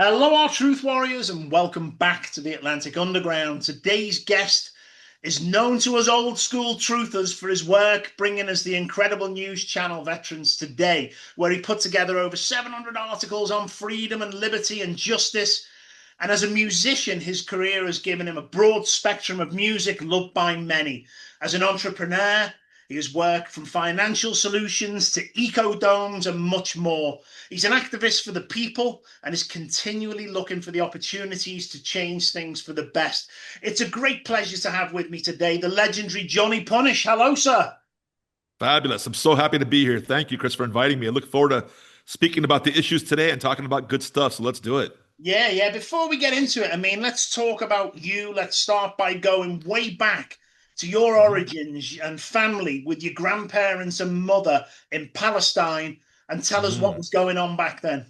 Hello, our truth warriors, and welcome back to the Atlantic Underground. Today's guest is known to us old school truthers for his work bringing us the incredible news channel Veterans Today, where he put together over 700 articles on freedom and liberty and justice. And as a musician, his career has given him a broad spectrum of music loved by many. As an entrepreneur, he has worked from financial solutions to eco-domes and much more. He's an activist for the people and is continually looking for the opportunities to change things for the best. It's a great pleasure to have with me today the legendary Johnny Punish. Hello, sir. Fabulous. I'm so happy to be here. Thank you, Chris, for inviting me. I look forward to speaking about the issues today and talking about good stuff. So let's do it. Yeah. Before we get into it, let's talk about you. Let's start by going way back to your Mhm. origins and family with your grandparents and mother in Palestine and tell us what Mm. was going on back then.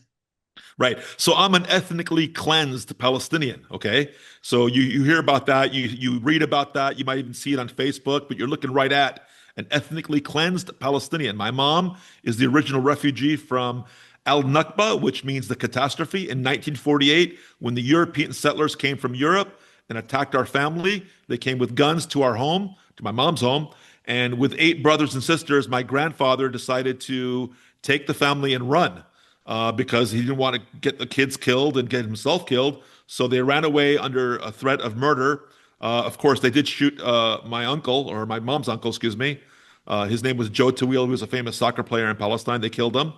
Right. So I'm an ethnically cleansed Palestinian. Okay. So you hear about that. You read about that. You might even see it on Facebook, but you're looking right at an ethnically cleansed Palestinian. My mom is the original refugee from Al Nakba, which means the catastrophe in 1948 when the European settlers came from Europe and attacked our family. They came with guns to our home, to my mom's home. And with eight brothers and sisters, my grandfather decided to take the family and run because he didn't want to get the kids killed and get himself killed. So they ran away under a threat of murder. Of course, they did shoot my uncle, or my mom's uncle, excuse me. His name was Joe Tawil, who was a famous soccer player in Palestine. They killed him.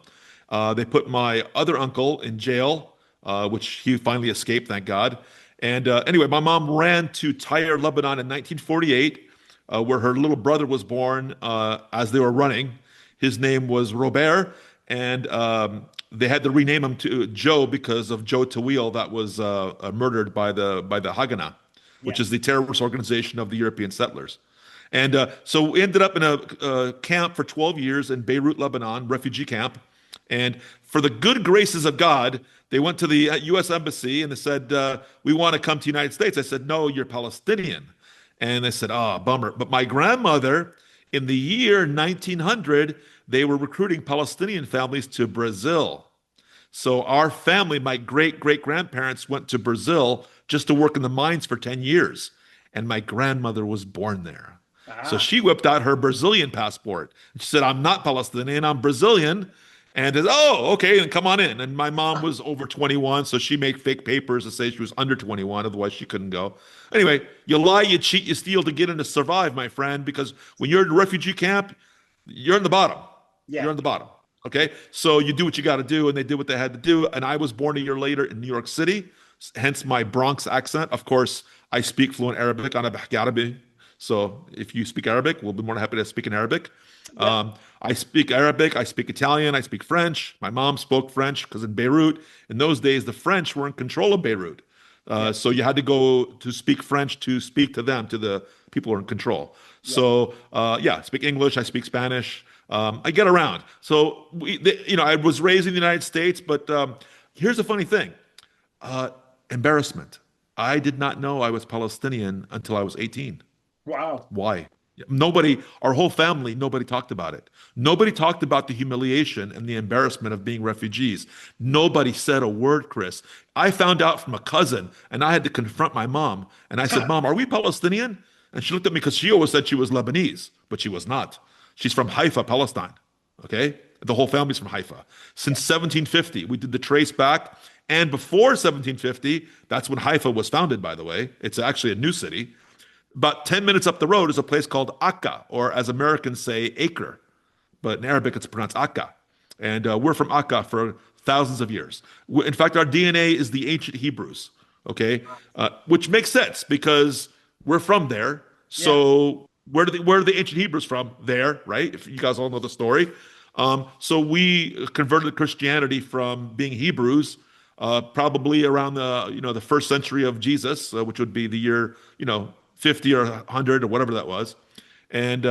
They put my other uncle in jail, which he finally escaped, thank God. And anyway, my mom ran to Tyre, Lebanon in 1948, where her little brother was born as they were running. His name was Robert, and they had to rename him to Joe because of Joe Tawil that was murdered by the Haganah, which Yeah. is the terrorist organization of the European settlers. And so we ended up in a camp for 12 years in Beirut, Lebanon, refugee camp. And for the good graces of God, they went to the U.S. Embassy and they said, "We want to come to the United States." I said, "No, you're Palestinian." And they said, "Oh, bummer." But my grandmother, in the year 1900, they were recruiting Palestinian families to Brazil. So our family, my great great grandparents, went to Brazil just to work in the mines for 10 years. And my grandmother was born there. So Ah, she whipped out her Brazilian passport. She said, "I'm not Palestinian, I'm Brazilian." And said, "Oh, okay, then come on in." And my mom was over 21, so she made fake papers to say she was under 21, otherwise she couldn't go. Anyway, you lie, you cheat, you steal to get in to survive, my friend, because when you're in a refugee camp, you're in the bottom. You're yeah. in the bottom. Okay. So you do what you got to do, and they did what they had to do. And I was born a year later in New York City, hence my Bronx accent. Of course, I speak fluent Arabic on a Arabic. So if you speak Arabic, we'll be more than happy to speak in Arabic. Yeah. I speak Arabic, I speak Italian, I speak French. My mom spoke French because in Beirut, in those days, the French were in control of Beirut. Yeah. So you had to go to speak French to speak to them, to the people who are in control. Yeah. So yeah, I speak English, I speak Spanish. I get around. So I was raised in the United States, but here's the funny thing: uh, embarrassment. I did not know I was Palestinian until I was 18. Wow. Why? Nobody, our whole family, nobody talked about it. Nobody talked about the humiliation and the embarrassment of being refugees. Nobody said a word, Chris. I found out from a cousin and I had to confront my mom. And I said, "Mom, are we Palestinian?" And she looked at me because she always said she was Lebanese, but she was not. She's from Haifa, Palestine. Okay? The whole family's from Haifa. Yeah. Since 1750, we did the trace back. And before 1750, that's when Haifa was founded, by the way. It's actually a new city. About 10 minutes up the road is a place called Akka, or as Americans say, acre. But in Arabic, it's pronounced Akka. And we're from Akka for thousands of years. In fact, our DNA is the ancient Hebrews, okay? Which makes sense because we're from there. Yeah. So where are the ancient Hebrews from? There, right? If you guys all know the story. So we converted to Christianity from being Hebrews probably around the first century of Jesus, which would be the year 50 or 100 or whatever that was. And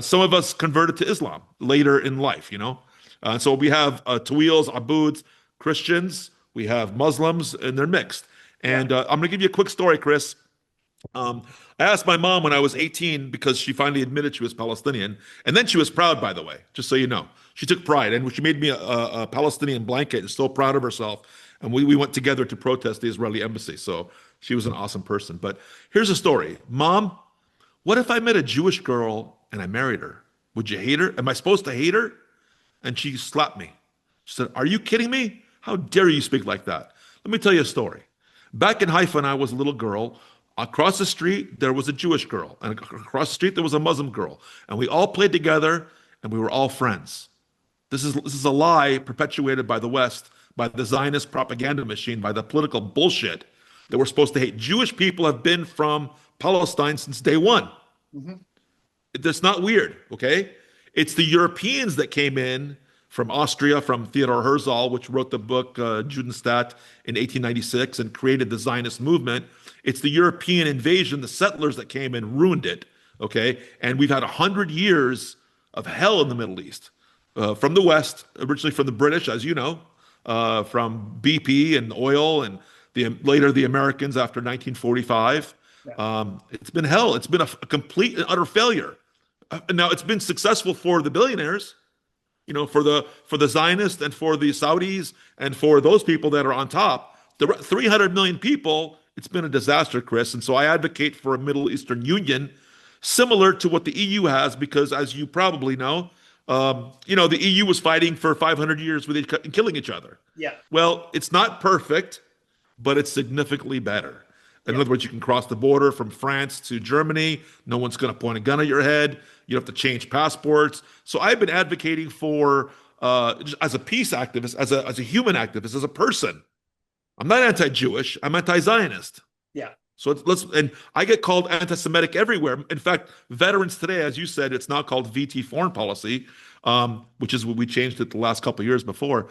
some of us converted to Islam later in life. So we have Tawils, Abuds, Christians, we have Muslims, and they're mixed. Yeah. And I'm going to give you a quick story, Chris. Um, I asked my mom when I was 18 because she finally admitted she was Palestinian. And then she was proud, by the way, just so you know. She took pride, and she made me a Palestinian blanket, and so proud of herself. And we went together to protest the Israeli embassy. So she was an awesome person. But here's a story. Mom, what if I met a Jewish girl and I married her? Would you hate her? Am I supposed to hate her? And she slapped me. She said, are you kidding me? How dare you speak like that? Let me tell you a story. Back in Haifa, when I was a little girl, across the street, there was a Jewish girl. And across the street, there was a Muslim girl. And we all played together and we were all friends. This is a lie perpetuated by the West, by the Zionist propaganda machine, by the political bullshit that we're supposed to hate. Jewish people have been from Palestine since day one. Mhm. That's not weird, okay? It's the Europeans that came in from Austria, from Theodor Herzl, which wrote the book Judenstaat in 1896 and created the Zionist movement. It's the European invasion, the settlers that came in, ruined it, okay? And we've had 100 years of hell in the Middle East from the West, originally from the British, as you know, from BP and oil, and later the Americans after 1945. Yeah. It's been hell. It's been a complete and utter failure. Now it's been successful for the billionaires, for the Zionists and for the Saudis and for those people that are on top. The 300 million people, it's been a disaster, Chris. And so I advocate for a Middle Eastern Union similar to what the EU has, because as you probably know, the EU was fighting for 500 years with and killing each other. Yeah. Well, it's not perfect, but it's significantly better. In Yeah. other words, you can cross the border from France to Germany. No one's going to point a gun at your head. You don't have to change passports. So I've been advocating for, as a peace activist, as a human activist, as a person. I'm not anti-Jewish. I'm anti-Zionist. Yeah. So and I get called anti-Semitic everywhere. In fact, veterans today, as you said, it's now called VT foreign policy, which is what we changed it the last couple of years before,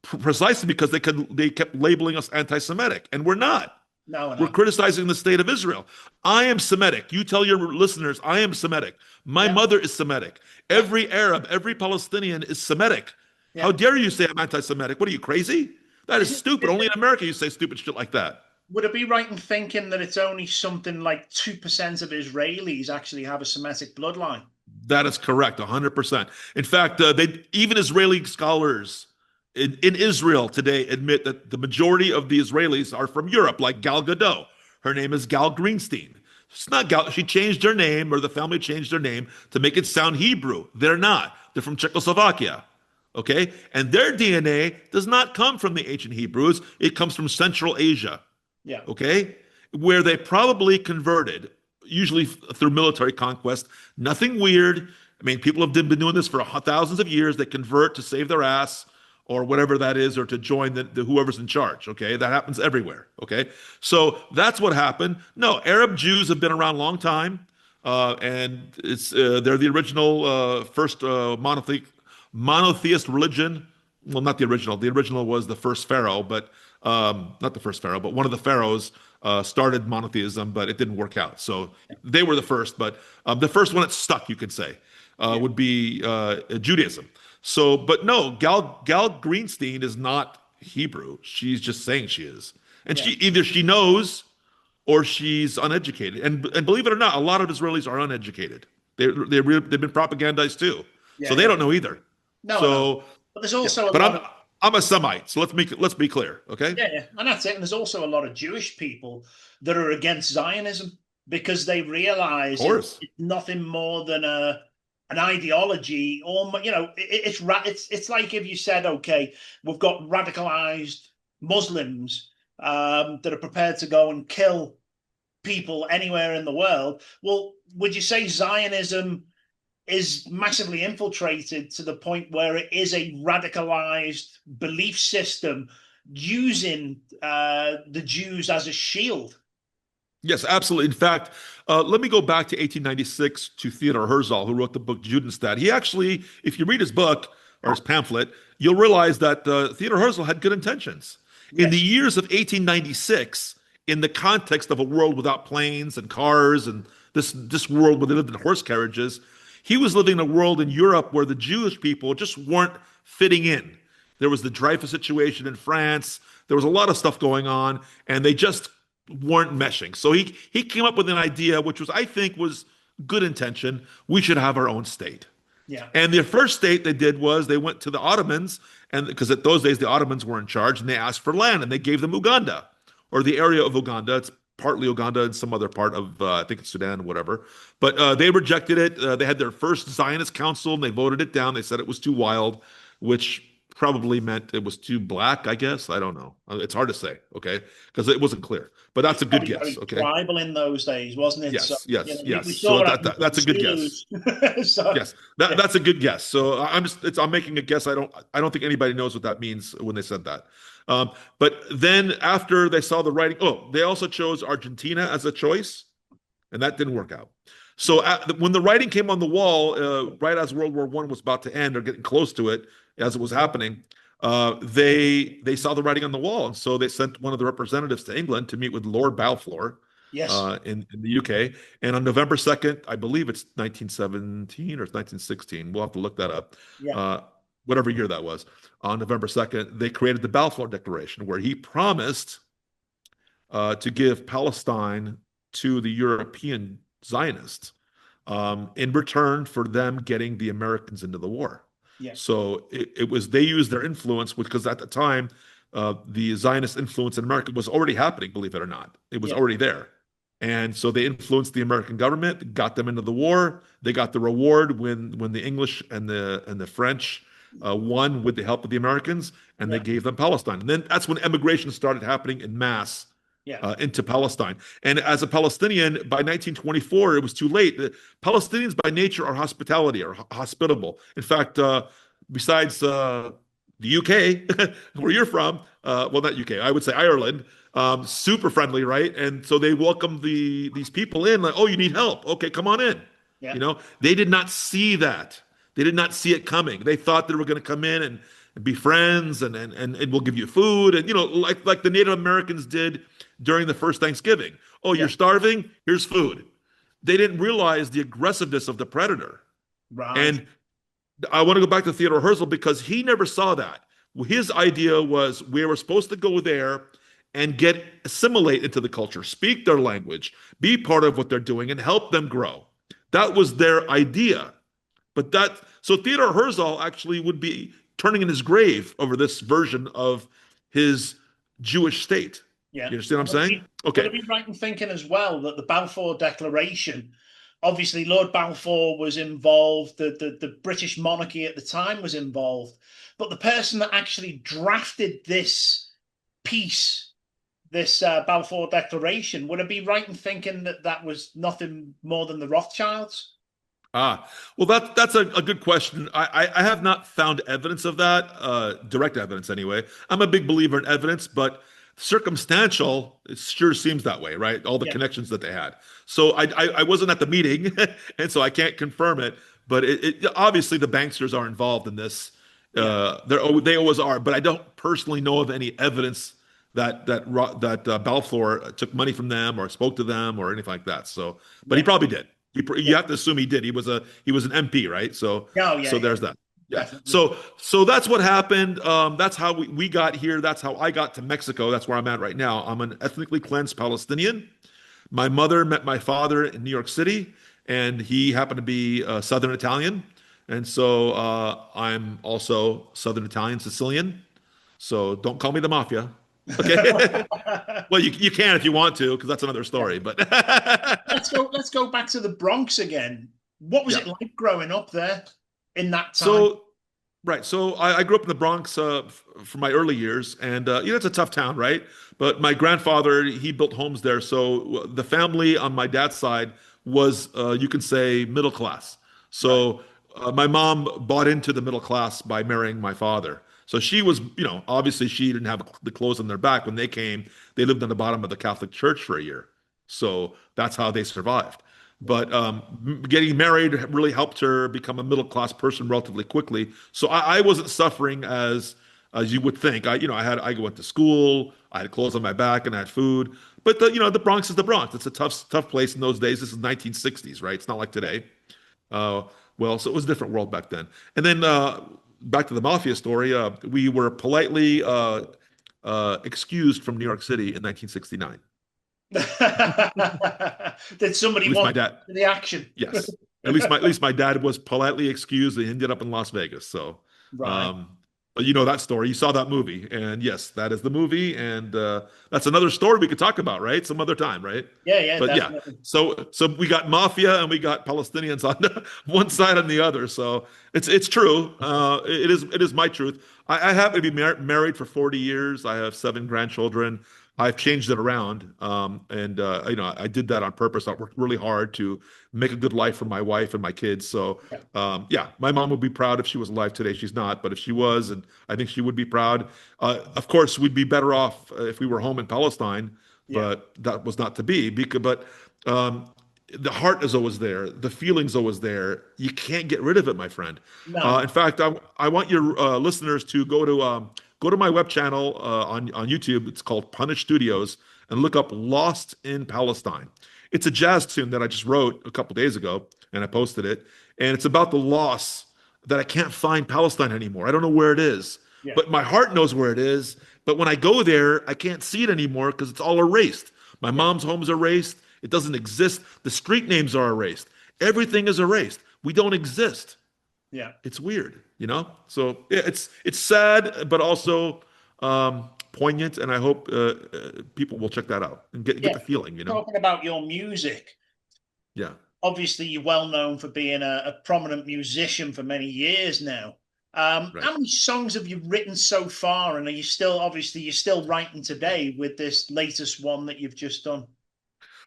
precisely because they kept labeling us anti-Semitic, and we're not. No, We're no. criticizing the state of Israel. I am Semitic. You tell your listeners, I am Semitic. My Yeah. mother is Semitic. Every Arab, every Palestinian is Semitic. Yeah. How dare you say I'm anti-Semitic? What are you, crazy? That is Is it, stupid. is Only it, in America you say stupid shit like that. would it be right in thinking that it's only something like 2% of Israelis actually have a Semitic bloodline? That is correct, 100%. In fact, even Israeli scholars in Israel today admit that the majority of the Israelis are from Europe, like Gal Gadot. Her name is Gal Greenstein. It's not Gal. She changed her name, or the family changed their name to make it sound Hebrew. They're not. They're from Czechoslovakia. Okay? And their DNA does not come from the ancient Hebrews. It comes from Central Asia. Yeah. Okay? Where they probably converted, usually through military conquest. Nothing weird. I mean, people have been doing this for thousands of years. They convert to save their ass or whatever that is, or to join the whoever's in charge. Okay? That happens everywhere. Okay? So that's what happened. No, Arab Jews have been around a long time. And they're the original first monotheist religion. Well, not the original. The original was the first pharaoh, but not the first pharaoh, but one of the pharaohs started monotheism, but it didn't work out. So they were the first, but the first one that stuck, you could say, would be Judaism. So, but no, Gal Greenstein is not Hebrew. She's just saying she is, and Yeah. she knows or she's uneducated. And believe it or not, a lot of Israelis are uneducated. They've been propagandized too, so Yeah. they Yeah. don't know either. No, no. So, But there's yeah. also a But lot of I'm a Semite, so let's be clear, okay? yeah, yeah, and that's it. And there's also a lot of Jewish people that are against Zionism because they Of realize course. it's nothing more than an ideology, or it's like if you said, okay, we've got radicalized Muslims that are prepared to go and kill people anywhere in the world. Well, would you say Zionism is massively infiltrated to the point where it is a radicalized belief system using the Jews as a shield? Yes, absolutely. In fact, let me go back to 1896 to Theodor Herzl, who wrote the book Judenstaat. He actually, if you read his book or his pamphlet, you'll realize that Theodor Herzl had good intentions. In the Yes. years of 1896, in the context of a world without planes and cars and this world where they lived in horse carriages, he was living in a world in Europe where the Jewish people just weren't fitting in. There was the Dreyfus situation in France. There was a lot of stuff going on, and they just weren't meshing. So he came up with an idea, which was, I think, was good intention. We should have our own state. Yeah. And the first state they did was they went to the Ottomans, and because at those days the Ottomans were in charge, and they asked for land, and they gave them Uganda, or the area of Uganda. It's partly Uganda and some other part of I think it's Sudan, whatever. But they rejected it. They had their first Zionist council, and they voted it down. They said it was too wild, which probably meant it was too black. I guess I don't know. It's hard to say, okay, because it wasn't clear. But It's that's a good probably guess, very okay. tribal in those days, wasn't it? So, Yes, yes, we yes. saw So what happened to the that's a good guess. Zulus. So, Yes, yeah, that's a good guess. So I'm making a guess. I don't think anybody knows what that means when they said that. But then after they saw the writing, oh, they also chose Argentina as a choice, and that didn't work out. So when the writing came on the wall, right as World War I was about to end or getting close to it, as it was happening, they saw the writing on the wall, and so they sent one of the representatives to England to meet with Lord Balfour yes, in the UK. And on November 2nd, I believe it's 1917 or it's 1916. We'll have to look that up. yeah, Uh, Whatever year that was. On November 2nd, they created the Balfour Declaration, where he promised to give Palestine to the European Zionists in return for them getting the Americans into the war. yeah, So it was they used their influence because at the time the Zionist influence in America was already happening. Believe it or not, it was yeah, already there, and so they influenced the American government, got them into the war. They got the reward when the English and the French won with the help of the Americans, and they yeah, gave them Palestine. And then that's when emigration started happening in mass yeah, into Palestine. And as a Palestinian, by 1924, it was too late. The Palestinians, by nature, are hospitality, are hospitable. In fact, besides the UK, where you're from, well, not UK, I would say Ireland, super friendly, right? And so they welcome these people in, like, oh, you need help? Okay, come on in. yeah, They did not see that. They did not see it coming. They thought they were going to come in and be friends and we'll give you food and like the Native Americans did during the first Thanksgiving. Oh, yeah, you're starving? Here's food. They didn't realize the aggressiveness of the predator. right, And I want to go back to Theodore Herzl because he never saw that. His idea was we were supposed to go there and assimilate into the culture, speak their language, be part of what they're doing, and help them grow. That was their idea. So Theodore Herzl actually would be turning in his grave over this version of his Jewish state. yeah. You understand what I'm Would it saying? be, would Okay. it be right in thinking as well that the Balfour Declaration, obviously Lord Balfour was involved, the British monarchy at the time was involved, but the person that actually drafted this piece, this Balfour Declaration, would it be right in thinking that that was nothing more than the Rothschilds? Well, that's a good question. I have not found evidence of that, direct evidence anyway. I'm a big believer in evidence, but circumstantial, it sure seems that way, right? All the Yeah, connections that they had. So I wasn't at the meeting, and so I can't confirm it. But obviously the banksters are involved in this. yeah, They always are, but I don't personally know of any evidence that Balfour took money from them or spoke to them or anything like that. So, but he yeah, probably did. You yeah. have to assume he did. He was an MP, right? So Oh, yeah, so yeah, there's that. Yeah. definitely. So that's what happened. That's how we got here. That's how I got to Mexico. That's where I'm at right now. I'm an ethnically cleansed Palestinian. My mother met my father in New York City, and he happened to be Southern Italian, and so I'm also Southern Italian Sicilian. So don't call me the mafia. Okay. Well, you can if you want to, because that's another Yeah. story. But Let's go back to the Bronx again. What was yeah. it like growing up there in that time? So right. So I grew up in the Bronx for my early years, and it's a tough town, right? But my grandfather he built homes there, so the family on my dad's side was you can say middle class. Right. So my mom bought into the middle class by marrying my father. So she was, obviously she didn't have the clothes on their back when they came. They lived on the bottom of the Catholic Church for a year, so that's how they survived. But getting married really helped her become a middle class person relatively quickly. So I wasn't suffering as you would think. I went to school, I had clothes on my back, and I had food. But the Bronx is the Bronx. It's a tough place in those days. This is 1960s, right? It's not like today. Uh, well, so it was a different world back then. And then back to the mafia story. We were politely excused from New York City in 1969. Did At somebody least my want dad. the action? Yes. At least my dad was politely excused and ended up in Las Vegas. So, Right. um, but you know that story. You saw that movie, and yes, that is the movie, and that's another story we could talk about, right? Some other time, right? Yeah, yeah, But yeah, definitely. so we got mafia and we got Palestinians on one side and the other. So it's true. It is my truth. I happen to be married for 40 years. I have 7 grandchildren. I've changed it around, and I did that on purpose. I worked really hard to make a good life for my wife and my kids. So, Yeah. yeah, my mom would be proud if she was alive today. She's not, but if she was, and I think she would be proud. Of course, we'd be better off if we were home in Palestine, Yeah. but that was not to be. But um, the heart is always there. The feeling's always there. You can't get rid of it, my friend. No. In fact, I want your listeners to go to my web channel on YouTube. It's called Punish Studios, and look up "Lost in Palestine." It's a jazz tune that I just wrote a couple days ago, and I posted it. And it's about the loss that I can't find Palestine anymore. I don't know where it is, Yeah. but my heart knows where it is. But when I go there, I can't see it anymore because it's all erased. My Yeah. mom's home is erased. It doesn't exist. The street names are erased. Everything is erased. We don't exist. Yeah. It's weird, you know. So yeah, it's sad, but also poignant, and I hope people will check that out and get Yeah. the feeling, you know. Talking about your music, Yeah, obviously you're well known for being a prominent musician for many years now. right. How many songs have you written so far, and are you still obviously you're still writing today with this latest one that you've just done?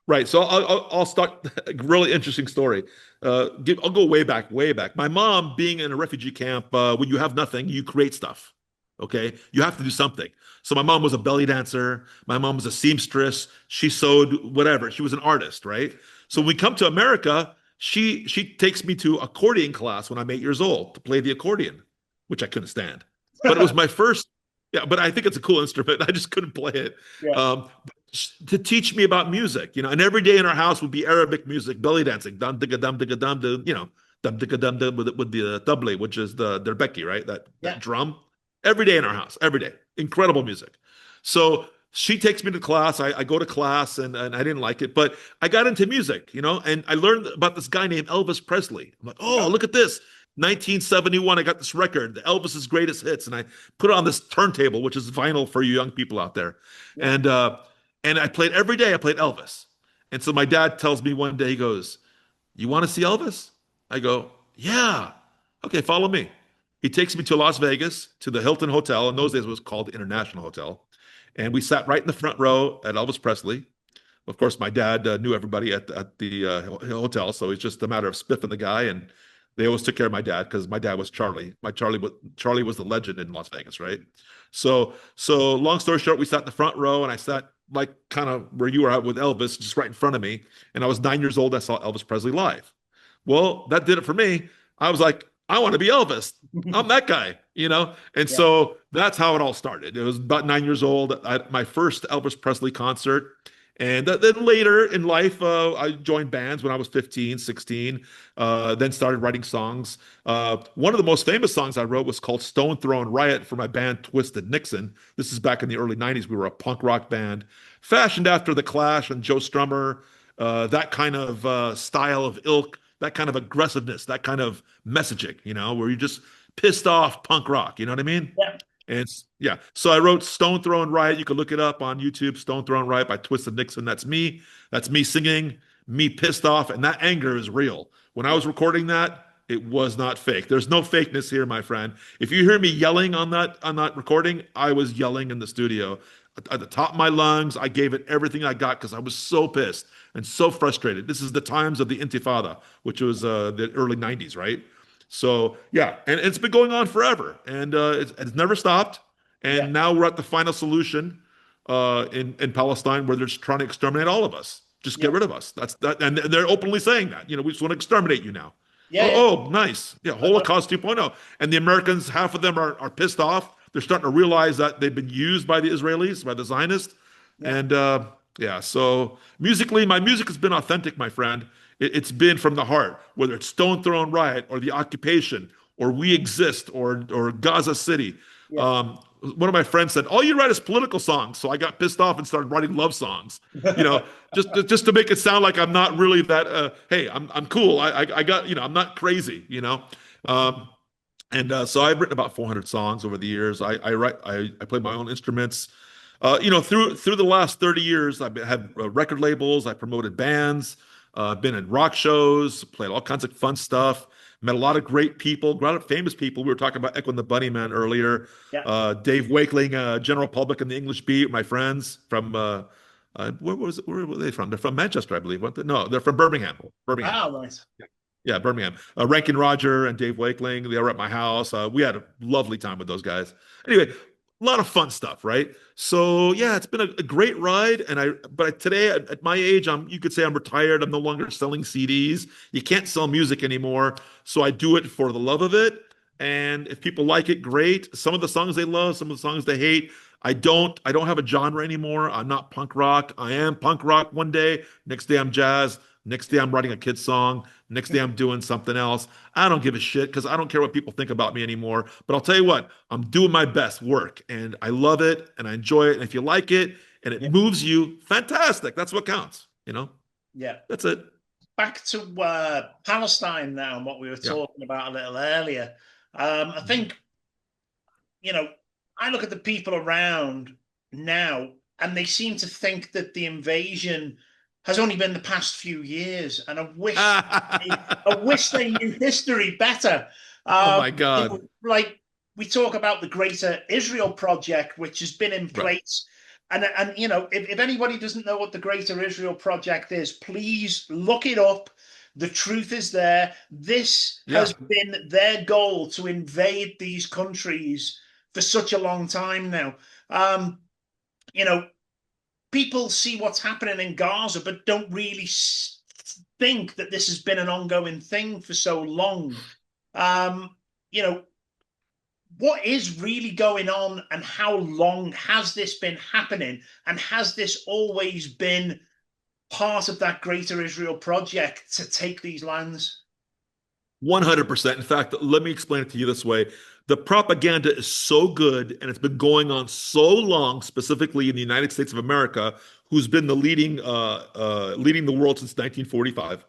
Right. So I'll start a really interesting story. I'll go way back, way back. My mom, being in a refugee camp, when you have nothing, you create stuff. Okay, you have to do something. So my mom was a belly dancer. My mom was a seamstress. She sewed whatever. She was an artist, right? So when we come to America, she takes me to accordion class when I'm 8 years old to play the accordion, which I couldn't stand. But it was my first. Yeah, but I think it's a cool instrument. I just couldn't play it. Yeah. To teach me about music, and every day in our house would be Arabic music, belly dancing, dum digga dum digga dum, dum digga dum dum with the tabli, which is the derbeki, right? That Yeah. drum. Every day in our house, every day, incredible music. So she takes me to class. I go to class, and I didn't like it, but I got into music, and I learned about this guy named Elvis Presley. I'm like, oh, Yeah. look at this. 1971, I got this record, Elvis's greatest hits, and I put it on this turntable, which is vinyl for you young people out there. Yeah. And I played every day. I played Elvis. And so my dad tells me one day, he goes, "You want to see Elvis?" I go, "Yeah." Okay, follow me. He takes me to Las Vegas to the Hilton Hotel. In those days, it was called the International Hotel. And we sat right in the front row at Elvis Presley. Of course, my dad knew everybody at the hotel, so it's just a matter of spiffing the guy. And they always took care of my dad because my dad was Charlie. Charlie was the legend in Las Vegas, right? So long story short, we sat in the front row, and I sat like kind of where you were at with Elvis, just right in front of me. And I was 9 years old. I saw Elvis Presley live. Well, that did it for me. I was like, I want to be Elvis. I'm that guy. And Yeah. so that's how it all started. It was about 9 years old at my first Elvis Presley concert. And then later in life, I joined bands when I was 15, 16, then started writing songs. One of the most famous songs I wrote was called Stone Throwing Riot for my band Twisted Nixon. This is back in the early 90s. We were a punk rock band fashioned after The Clash and Joe Strummer, that kind of style of ilk, that kind of aggressiveness, that kind of messaging, where you're just pissed off punk rock. You know what I mean? Yeah. And yeah, so I wrote Stone Throwing Riot. You can look it up on YouTube, Stone Throwing Riot by Twisted Nixon. That's me. That's me singing, me pissed off. And that anger is real. When I was recording that, it was not fake. There's no fakeness here, my friend. If you hear me yelling on that recording, I was yelling in the studio. At the top of my lungs, I gave it everything I got because I was so pissed and so frustrated. This is the times of the Intifada, which was the early 90s, right? So yeah, and it's been going on forever, and it's never stopped. Yeah. And now we're at the final solution in Palestine, where they're just trying to exterminate all of us, just Yeah. get rid of us. That's that, and they're openly saying that. We just want to exterminate you now. Yeah. Yeah. Oh, nice, yeah, Holocaust 2.0. And the Americans, half of them are pissed off. They're starting to realize that they've been used by the Israelis, by the Zionists, Yeah. and yeah. So musically, my music has been authentic, my friend. It's been from the heart, whether it's Stone Throwing Riot or the occupation or We Exist or Gaza City. Yeah. one of my friends said, "All you write is political songs." So I got pissed off and started writing love songs. You know, just to make it sound like I'm not really that. Hey, I'm cool. I got, I'm not crazy. Um, and so I've written about 400 songs over the years. I play my own instruments. Through the last 30 years, I've had record labels. I promoted bands. Been in rock shows. Played all kinds of fun stuff. Met a lot of great people, a lot of famous people. We were talking about Echo and the Bunnymen earlier. Yeah. Dave Wakeling, General Public and the English Beat, my friends from where were they from? They're from Manchester, I believe. No, they're from Birmingham. Birmingham. Ah, right. Yeah, Birmingham. Rankin Roger and Dave Wakeling, they were at my house. We had a lovely time with those guys. Anyway, a lot of fun stuff, right? So yeah, it's been a great ride. But today at my age, you could say I'm retired. I'm no longer selling CDs. You can't sell music anymore. So I do it for the love of it. And if people like it, great. Some of the songs they love, some of the songs they hate. I don't have a genre anymore. I'm not punk rock. I am punk rock one day. Next day I'm jazz. Next day I'm writing a kid's song. Next day I'm doing something else. I don't give a shit because I don't care what people think about me anymore. But I'll tell you what, I'm doing my best work and I love it and I enjoy it. And if you like it and it Yeah. moves you, fantastic. That's what counts. Yeah. That's it. Back to Palestine now and what we were Yeah. talking about a little earlier. I think, I look at the people around now and they seem to think that the invasion has only been the past few years. And I wish they knew history better. Oh my God. Like we talk about the Greater Israel Project, which has been in place. Right. And if anybody doesn't know what the Greater Israel Project is, please look it up. The truth is there. This has been their goal to invade these countries for such a long time now. People see what's happening in Gaza, but don't really think that this has been an ongoing thing for so long. What is really going on and how long has this been happening? And has this always been part of that Greater Israel Project to take these lands? 100%. In fact, let me explain it to you this way. The propaganda is so good and it's been going on so long, specifically in the United States of America, who's been the leading the world since 1945.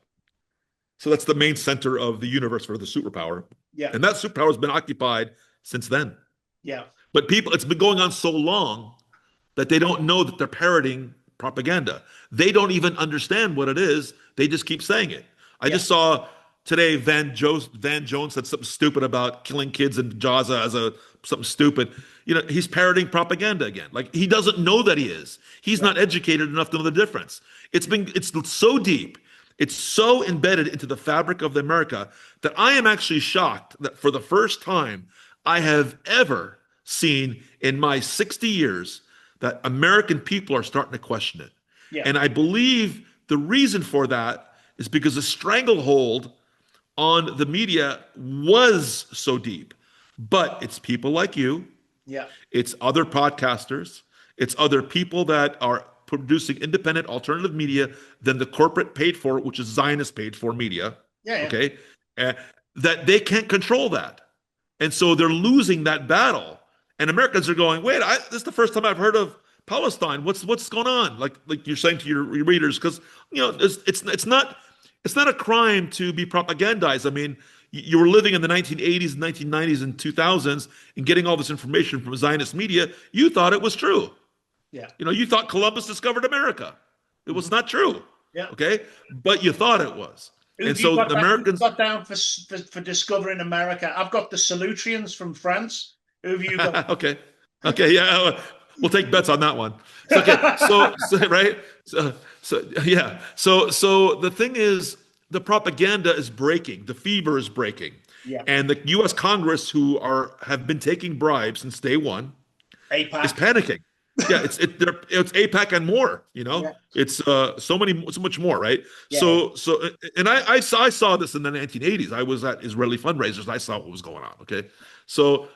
So that's the main center of the universe for the superpower. Yeah. And that superpower has been occupied since then. Yeah. But it's been going on so long that they don't know that they're parroting propaganda. They don't even understand what it is. They just keep saying it. I just saw today Van Jones said something stupid about killing kids in Gaza as something stupid. He's parroting propaganda again. Like he doesn't know that he is. He's not educated enough to know the difference. It's so deep. It's so embedded into the fabric of America that I am actually shocked that for the first time I have ever seen in my 60 years that American people are starting to question it. Yeah. And I believe the reason for that is because the stranglehold on the media was so deep. But it's people like you. Yeah. It's other podcasters. It's other people that are producing independent alternative media than the corporate paid for, which is Zionist paid for media. Yeah. Okay. That they can't control that. And so they're losing that battle. And Americans are going, wait, this is the first time I've heard of Palestine. What's going on? Like you're saying to your readers, because it's not a crime to be propagandized. I mean, you were living in the 1980s, 1990s, and 2000s, and getting all this information from Zionist media. You thought it was true. Yeah. You thought Columbus discovered America. It was not true. Yeah. Okay, but you thought it was. And so the Americans got down for discovering America. I've got the Salutrians from France. Who have you got? Okay, yeah, we'll take bets on that one. So, okay, so right, yeah, so the thing is, the propaganda is breaking, the fever is breaking, and the U.S. Congress, who have been taking bribes since day one, AIPAC is panicking. Yeah, it's AIPAC and more. It's so much more, right? Yeah. And I saw this in the 1980s. I was at Israeli fundraisers. And I saw what was going on. Okay, so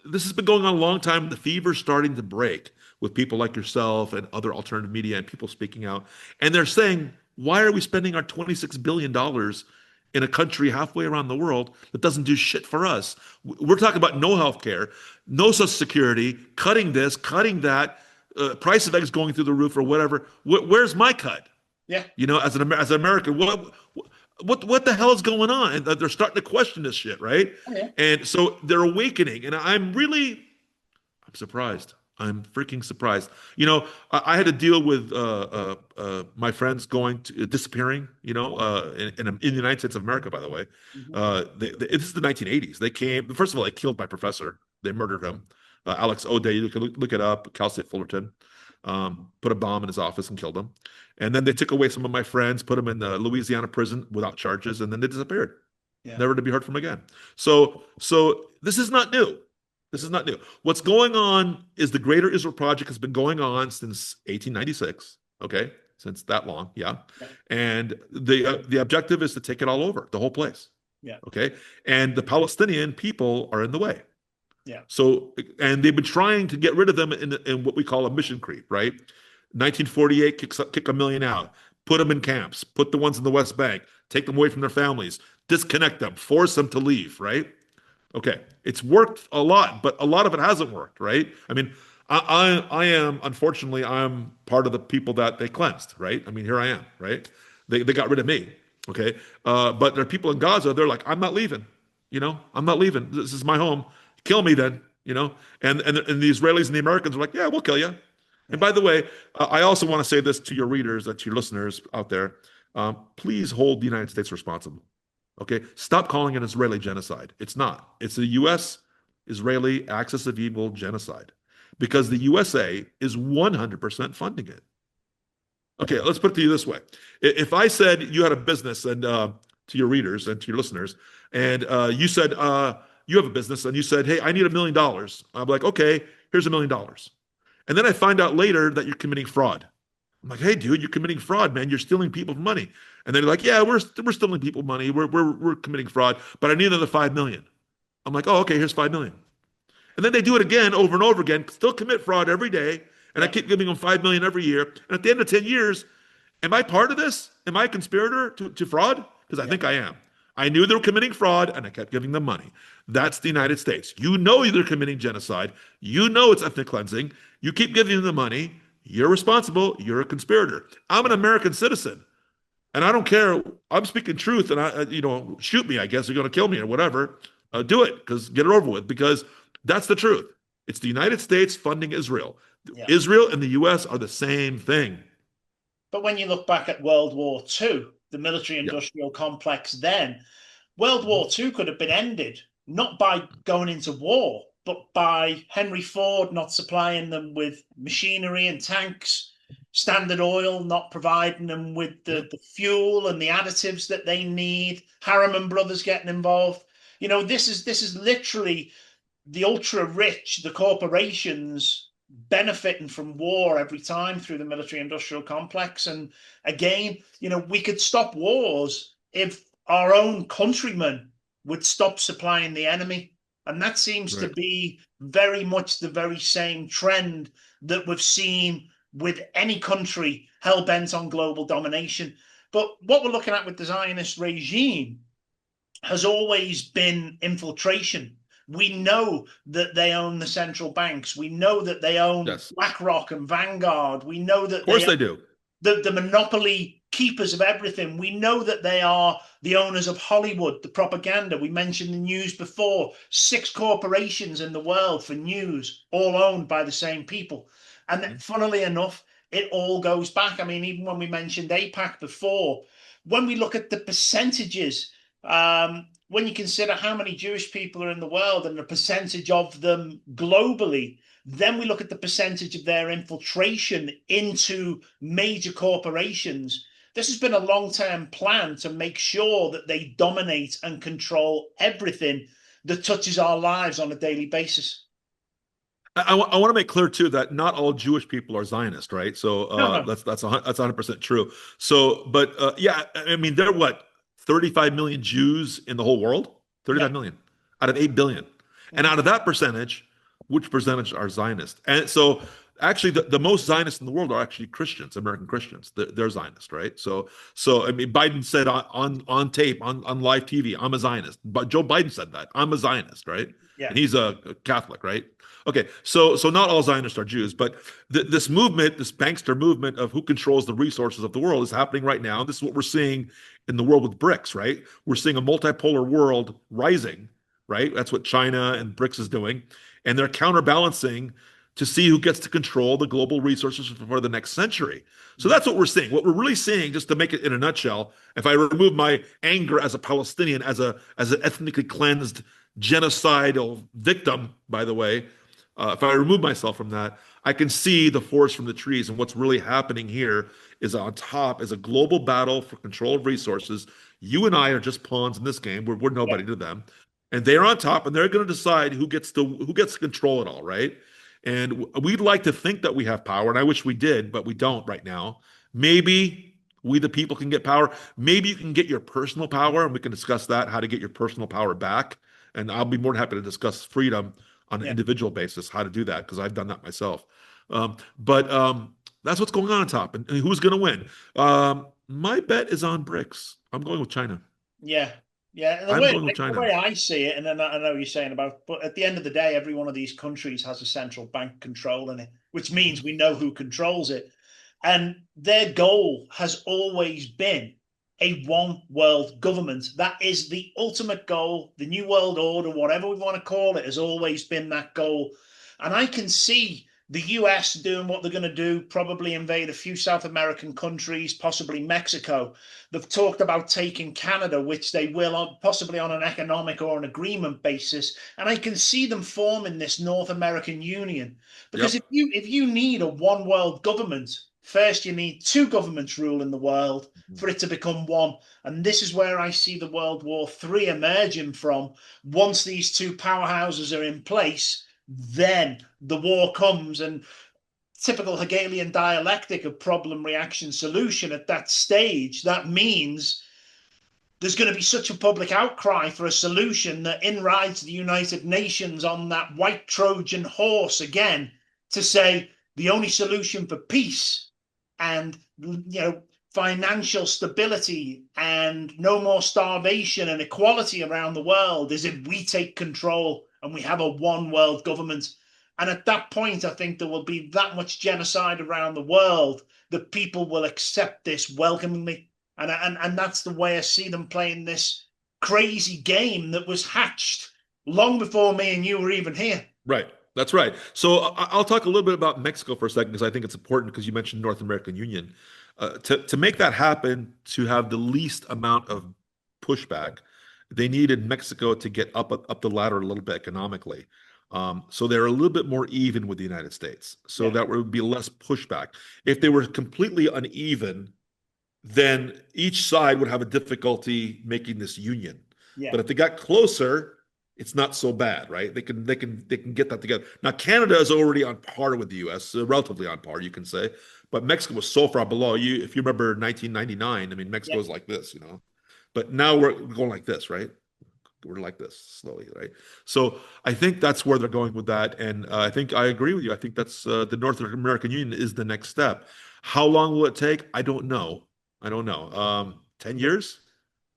this has been going on a long time. The fever's starting to break with people like yourself and other alternative media and people speaking out, and they're saying, why are we spending our $26 billion in a country halfway around the world that doesn't do shit for us. We're talking about no health care, no social security, cutting this, cutting that, price of eggs going through the roof or whatever. Where's my cut? Yeah. As an American, what the hell is going on? And they're starting to question this shit, right? Oh, yeah. And so they're awakening, and I'm surprised. I'm freaking surprised. I had to deal with my friends going to disappearing. In the United States of America, by the way. Mhm. This is the 1980s. They came. First of all, they killed my professor. They murdered him. Alex O'Day. You can look it up. Cal State Fullerton. Put a bomb in his office and killed him. And then they took away some of my friends, put them in the Louisiana prison without charges, and then they disappeared, Yeah. never to be heard from again. So this is not new. This is not new. What's going on is the Greater Israel Project has been going on since 1896. Okay, since that long, yeah. Yeah. And the objective is to take it all over, the whole place. Yeah. Okay, and the Palestinian people are in the way. Yeah. So, and they've been trying to get rid of them in what we call a mission creep, right? 1948, kick a million out, put them in camps, put the ones in the West Bank, take them away from their families, disconnect them, force them to leave, right? Okay, it's worked a lot, but a lot of it hasn't worked, right? I mean, I am, unfortunately, I'm part of the people that they cleansed, right? I mean, here I am, right? They got rid of me, okay? But there are people in Gaza, they're like, I'm not leaving, I'm not leaving. This is my home. Kill me then, and the Israelis and the Americans are like, yeah, we'll kill you. And by the way, I also want to say this to your readers, to your listeners out there. Please hold the United States responsible. Okay, stop calling it Israeli genocide. It's not. It's a U.S. Israeli axis of evil genocide because the USA is 100% funding it. Okay, let's put it to you this way. If I said you had a business and to your readers and to your listeners, and you said you have a business and you said, hey, I need $1 million. I'm like, okay, here's $1 million. And then I find out later that you're committing fraud. I'm like, hey, dude, you're committing fraud, man. You're stealing people's money. And they're like, yeah, we're stealing people's money. We're committing fraud, but I need another 5 million. I'm like, oh, okay, here's 5 million. And then they do it again, over and over again, still commit fraud every day. And I keep giving them 5 million every year. And at the end of 10 years, am I part of this? Am I a conspirator to fraud? Because I think I am. I knew they were committing fraud and I kept giving them money. That's the United States. You know they're committing genocide. You know it's ethnic cleansing. You keep giving them the money. You're responsible. You're a conspirator. I'm an American citizen. And I don't care. I'm speaking truth. And shoot me, I guess. You're going to kill me or whatever. Do it, because get it over with, because that's the truth. It's the United States funding Israel. Yeah. Israel and the U.S. are the same thing. But when you look back at World War II, the military-industrial complex then, World War II could have been ended not by going into war, but by Henry Ford not supplying them with machinery and tanks, Standard Oil not providing them with the fuel and the additives that they need, Harriman Brothers getting involved. This is literally the ultra rich, the corporations benefiting from war every time through the military industrial complex. And again, we could stop wars if our own countrymen would stop supplying the enemy. And that seems to be very much the very same trend that we've seen with any country hell-bent on global domination. But what we're looking at with the Zionist regime has always been infiltration. We know that they own the central banks. We know that they own BlackRock and Vanguard. We know that of course they do. The monopoly keepers of everything. We know that they are the owners of Hollywood, the propaganda. We mentioned the news before. 6 corporations in the world for news, all owned by the same people. And then, funnily enough, it all goes back. I mean, even when we mentioned AIPAC before, when we look at the percentages, when you consider how many Jewish people are in the world and the percentage of them globally, then we look at the percentage of their infiltration into major corporations. This has been a long-term plan to make sure that they dominate and control everything that touches our lives on a daily basis. I want to make clear too that not all Jewish people are Zionist, right? So No. that's 100% true. So, but yeah, I mean, there are what, 35 million Jews in the whole world? 35 million out of 8 billion. And out of that percentage, which percentage are Zionist? And so Actually, the most Zionists in the world are actually Christians, American Christians. They're Zionist, right? So I mean, Biden said on tape on live TV, "I'm a Zionist." But Joe Biden said that, "I'm a Zionist," right? Yeah. And he's a Catholic, right? Okay, so not all Zionists are Jews, but this movement, this bankster movement of who controls the resources of the world, is happening right now. This is what we're seeing in the world with BRICS, right? We're seeing a multipolar world rising, right? That's what China and BRICS is doing, and they're counterbalancing to see who gets to control the global resources for the next century. So that's what we're seeing. What we're really seeing, just to make it in a nutshell, if I remove my anger as a Palestinian, as an ethnically cleansed genocidal victim, by the way, if I remove myself from that, I can see the forest from the trees. And what's really happening here is on top is a global battle for control of resources. You and I are just pawns in this game. We're Yeah. nobody to them, and they're on top, and they're going to decide who gets to control it all, right? And we'd like to think that we have power, and I wish we did, but we don't right now. Maybe we, the people, can get power. Maybe you can get your personal power, and we can discuss that, how to get your personal power back. And I'll be more than happy to discuss freedom on an Yeah. individual basis, how to do that, because I've done that myself. But that's what's going on top. And who's going to win? My bet is on BRICS. I'm going with China. Yeah, yeah. I'm going with The China. way I see it, and then I know you're saying about, but at the end of the day, every one of these countries has a central bank controlling it, which means we know who controls it, and their goal has always been a one world government. That is the ultimate goal. The new world order, whatever we want to call it, has always been that goal, and I can see the US doing what they're going to do, probably invade a few South American countries, possibly Mexico. They've talked about taking Canada, which they will possibly on an economic or an agreement basis. And I can see them forming this North American Union. Because Yep. if you need a one world government, first you need two governments ruling the world for it to become one. And this is where I see the World War III emerging from. Once these two powerhouses are in place, then the war comes, and typical Hegelian dialectic of problem, reaction, solution at that stage, that means there's going to be such a public outcry for a solution that in rides the United Nations on that white Trojan horse again to say the only solution for peace and financial stability and no more starvation and equality around the world is if we take control and we have a one world government. And at that point, I think there will be that much genocide around the world that people will accept this welcomingly. And that's the way I see them playing this crazy game that was hatched long before me and you were even here. Right. That's right. So I'll talk a little bit about Mexico for a second because I think it's important because you mentioned North American Union. To make that happen, to have the least amount of pushback, they needed Mexico to get up the ladder a little bit economically. So they're a little bit more even with the United States. So Yeah. that would be less pushback. If they were completely uneven, then each side would have a difficulty making this union. Yeah. But if they got closer, it's not so bad, right? They can get that together. Now Canada is already on par with the U.S., relatively on par, you can say, but Mexico was so far below. You, if you remember 1999, I mean, Mexico Yeah. was like this, but now we're going like this, right? We're like this slowly, right? So I think that's where they're going with that, and I think I agree with you. I think that's the North American Union is the next step. How long will it take? I don't know. I don't know. 10 years,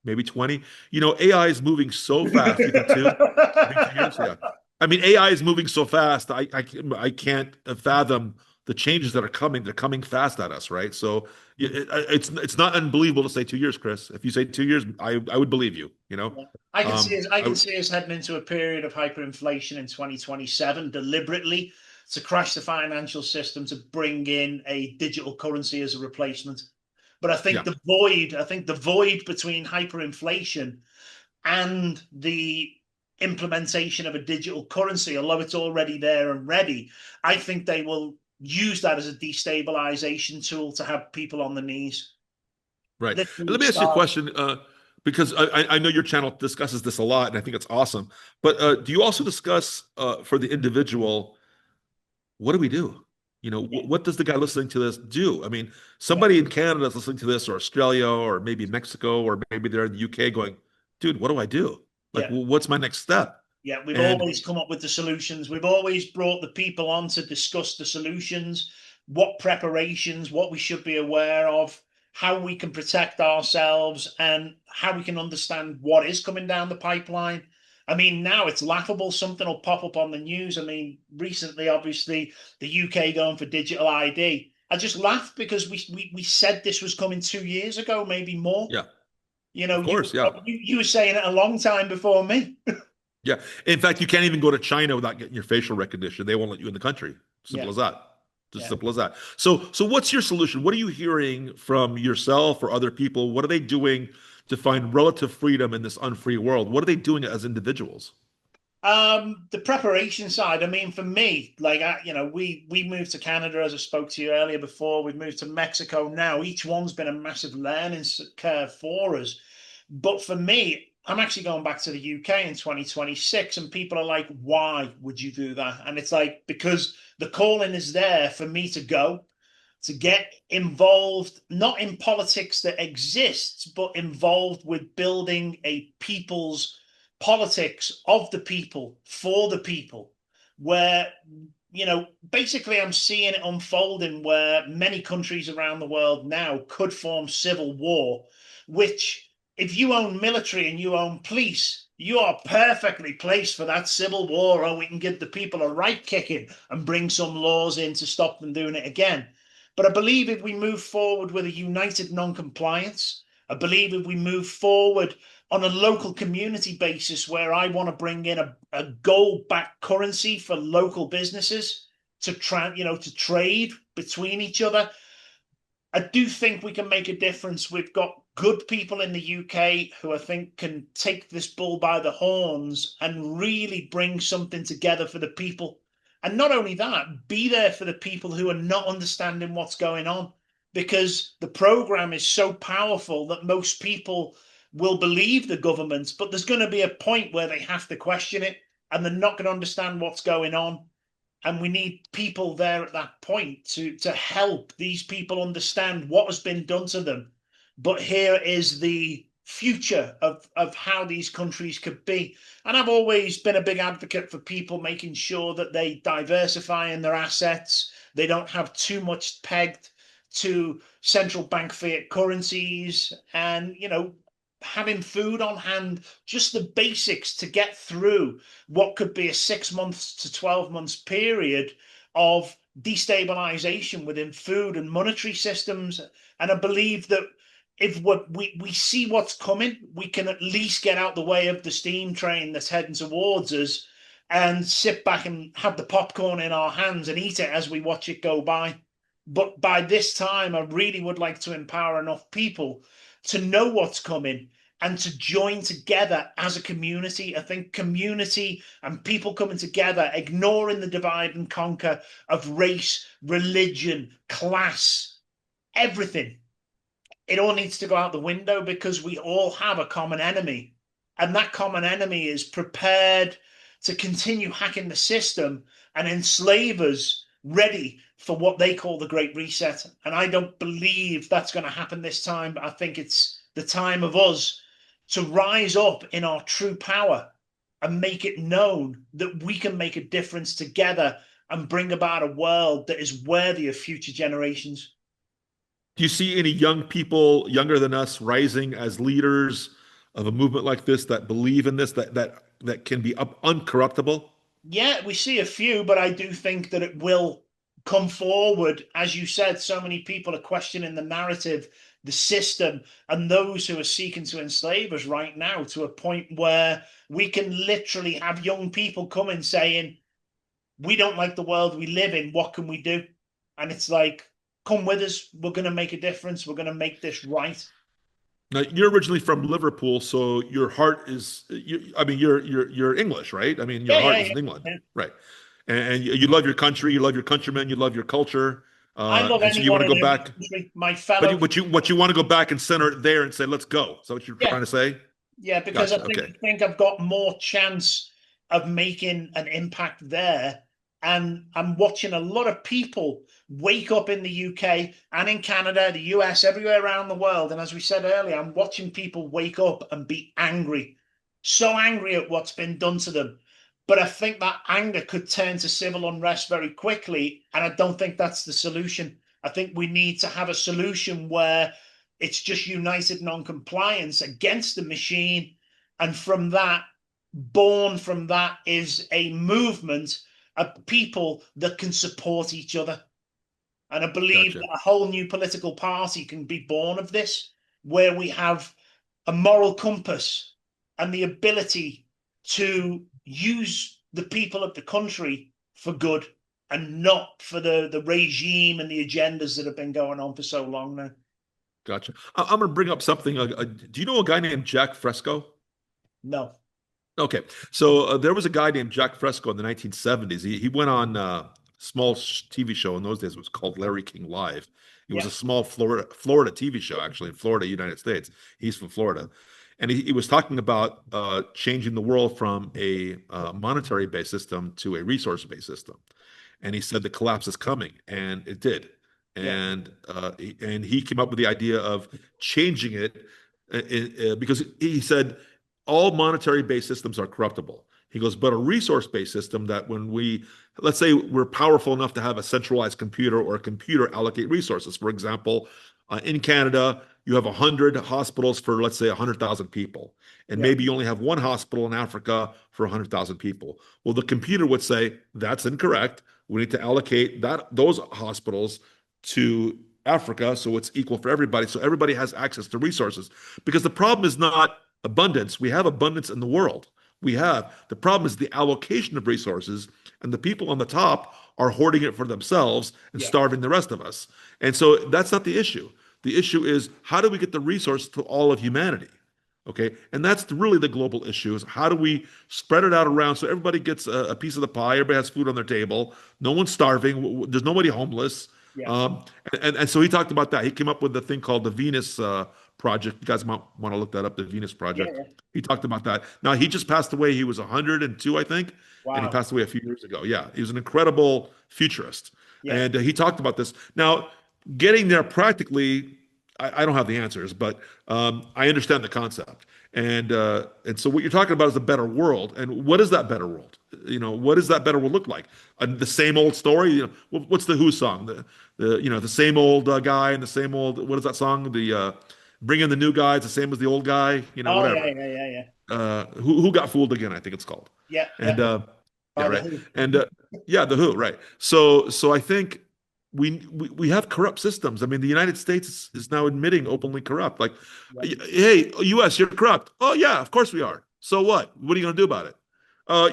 maybe 20. AI is moving so fast. You think too? You think 2 years? Yeah. I mean, AI is moving so fast. I can't fathom the changes that are coming. They're coming fast at us, right? So it's not unbelievable to say 2 years, Chris. If you say 2 years, I would believe you. I I can would, see us heading into a period of hyperinflation in 2027 deliberately to crash the financial system to bring in a digital currency as a replacement. But yeah, I think the void between hyperinflation and the implementation of a digital currency, although it's already there and ready, I think they will use that as a destabilization tool to have people on the knees. right. And Literally let me ask you a start. question, because I know your channel discusses this a lot, and I think it's awesome. But do you also discuss for the individual? What do we do? Yeah, What does the guy listening to this do? I mean, yeah, somebody in Canada is listening to this, or Australia, or maybe Mexico, or maybe they're in the UK going, dude, what do I do? Like, yeah. what's my next step? Yeah, we've And always come up with the solutions. We've always brought the people on to discuss the solutions, what preparations, what we should be aware of, how we can protect ourselves, and how we can understand what is coming down the pipeline. I mean, now it's laughable. Something will pop up on the news. I mean, recently, obviously, the UK going for digital ID. I just laughed because we said this was coming 2 years ago, maybe more. yeah, You know, of course, yeah. you were saying it a long time before me. Yeah. In fact, you can't even go to China without getting your facial recognition. They won't let you in the country. Simple Yeah, as that. Just yeah. simple as that. So what's your solution? What are you hearing from yourself or other people? What are they doing to find relative freedom in this unfree world? What are they doing as individuals? The preparation side. I mean, for me, like we moved to Canada, as I spoke to you earlier before. We've moved to Mexico now. Each one's been a massive learning curve for us. But for me, I'm actually going back to the UK in 2026, and people are like, "Why would you do that?" And it's like, because the calling is there for me to go, to get involved, not in politics that exists, but involved with building a people's politics of the people for the people, where basically I'm seeing it unfolding where many countries around the world now could form civil war, which if you own military and you own police, you are perfectly placed for that civil war, or we can give the people a right kicking and bring some laws in to stop them doing it again. But I believe if we move forward with a united non-compliance, I believe if we move forward on a local community basis where I want to bring in a gold-backed currency for local businesses to trade between each other. I do think we can make a difference. We've got good people in the UK who I think can take this bull by the horns and really bring something together for the people. And not only that, be there for the people who are not understanding what's going on, because the program is so powerful that most people will believe the government, but there's going to be a point where they have to question it and they're not going to understand what's going on, and we need people there at that point to help these people understand what has been done to them. But here is the future of how these countries could be. And I've always been a big advocate for people making sure that they diversify in their assets. They don't have too much pegged to central bank fiat currencies, and having food on hand, just the basics to get through what could be a 6 months to 12 months period of destabilization within food and monetary systems. And I believe that if we see what's coming, we can at least get out the way of the steam train that's heading towards us and sit back and have the popcorn in our hands and eat it as we watch it go by. But by this time, I really would like to empower enough people to know what's coming and to join together as a community. I think community and people coming together, ignoring the divide and conquer of race, religion, class, everything. It all needs to go out the window because we all have a common enemy. And that common enemy is prepared to continue hacking the system and enslave us, ready for what they call the Great Reset. And I don't believe that's going to happen this time. I think it's the time of us to rise up in our true power and make it known that we can make a difference together and bring about a world that is worthy of future generations. Do you see any young people younger than us rising as leaders of a movement like this that believe in this, that can be uncorruptible? Yeah, we see a few, but I do think that it will come forward. As you said, so many people are questioning the narrative, the system, and those who are seeking to enslave us right now, to a point where we can literally have young people coming saying, "We don't like the world we live in. What can we do?" And it's like, come with us. We're going to make a difference. We're going to make this right. Now, you're originally from Liverpool, so your heart is, I mean, you're English, right? I mean, your Yeah, heart yeah, is yeah. in England, Yeah. right? And you love your country, you love your countrymen, you love your culture, I love and so you want anyone to in go every back, country. My but fellow. what you want to go back and center it there and say, let's go. Is that what you're Yeah, trying to say? yeah, because I Gotcha. think Okay. I think I've got more chance of making an impact there. And I'm watching a lot of people wake up in the UK and in Canada, the US, everywhere around the world. And as we said earlier, I'm watching people wake up and be angry, so angry at what's been done to them. But I think that anger could turn to civil unrest very quickly. And I don't think that's the solution. I think we need to have a solution where it's just united non-compliance against the machine. And from that, born from that is a movement of people that can support each other. And I believe Gotcha. that a whole new political party can be born of this, where we have a moral compass and the ability to use the people of the country for good and not for the regime and the agendas that have been going on for so long now. Gotcha. I'm going to bring up something. Do you know a guy named Jack Fresco? No. Okay, so there was a guy named Jack Fresco in the 1970s. He went on a small TV show in those days. It was called Larry King Live. It was Yeah. a small Florida TV show, actually, in Florida, United States. He's from Florida. And he was talking about changing the world from a monetary-based system to a resource-based system. And he said the collapse is coming, and it did. Yeah. And he came up with the idea of changing it because he said all monetary-based systems are corruptible. He goes, but a resource-based system that when let's say we're powerful enough to have a centralized computer or a computer allocate resources. For example, in Canada, you have 100 hospitals for, let's say, 100,000 people. And Yeah. maybe you only have one hospital in Africa for 100,000 people. Well, the computer would say, that's incorrect. We need to allocate those hospitals to Africa so it's equal for everybody. So everybody has access to resources. Because the problem is not abundance. We have abundance in the world. The problem is the allocation of resources, and the people on the top are hoarding it for themselves and Yeah. starving the rest of us. And so that's not the issue. The issue is how do we get the resource to all of humanity? Okay. And that's really the global issue is how do we spread it out around so everybody gets a piece of the pie, everybody has food on their table, no one's starving, there's nobody homeless. Yeah. And so he talked about that. He came up with the thing called the Venus Project. You guys might want to look that up, the Venus Yeah. Project. Yeah. He talked about that. Now, he just passed away. He was 102, I think, and he Wow. passed away a few years ago. Yeah, he was an incredible futurist. Yeah. And he talked about this. Now, getting there practically, I don't have the answers, but I understand the concept. And so what you're talking about is a better world. And what is that better world? What does that better world look like? The same old story. What's the Who song? The same old guy and the same old. What is that song? The bring in the new guy. It's the same as the old guy. Oh, yeah. Whatever. Yeah. Yeah. Yeah. Who got fooled again? I think it's called. Yeah. And Yeah. yeah, By the right. Who. And yeah, the Who, right. So I think we have corrupt systems. I mean, the United States is now admitting openly corrupt. Like, Yeah. hey, U.S., you're corrupt. Oh yeah, of course we are. So what? What are you going to do about it?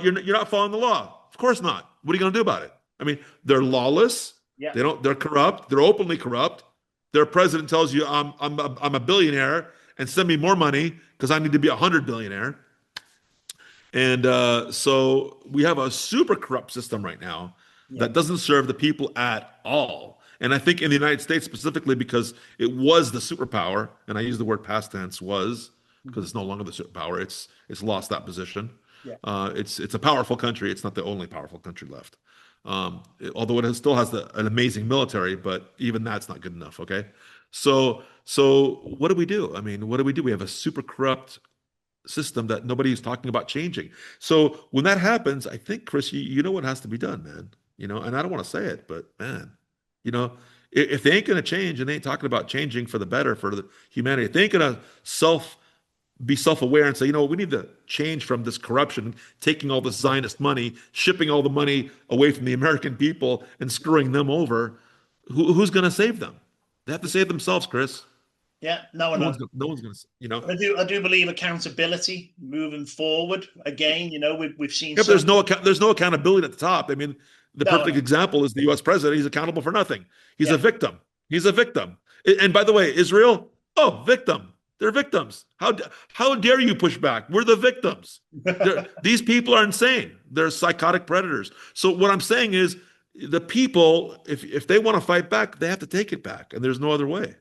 You're not following the law. Of course not. What are you going to do about it? I mean, they're lawless. Yeah. They're corrupt. They're openly corrupt. Their president tells you, I'm a billionaire and send me more money because I need to be 100 billionaire. And so we have a super corrupt system right now Yeah. that doesn't serve the people at all. And I think in the United States specifically, because it was the superpower, and I use the word past tense was because it's no longer the superpower. It's lost that position. Yeah. It's a powerful country. It's not the only powerful country left. Although still has an amazing military, but even that's not good enough. Okay, so what do we do? I mean, what do we do? We have a super corrupt system that nobody's talking about changing. So when that happens, I think, Chris, you know what has to be done, man. And I don't want to say it, but man, you know, if they ain't going to change and they ain't talking about changing for the better for the humanity, if they ain't going to be self-aware and say, we need to change from this corruption, taking all this Zionist money, shipping all the money away from the American people and screwing them over, who's going to save them? They have to save themselves, Chris. Yeah. No, No no. one's, no one's going to, I do believe accountability moving forward. Again, we've seen Yeah, but so there's no accountability at the top. I mean, the no, perfect no. example is the U.S. president. He's accountable for nothing. He's a Yeah. victim. He's a victim. And by the way, Israel, victim. They're victims. How dare you push back? We're the victims. These people are insane. They're psychotic predators. So what I'm saying is, the people, if they want to fight back, they have to take it back, and there's no other way.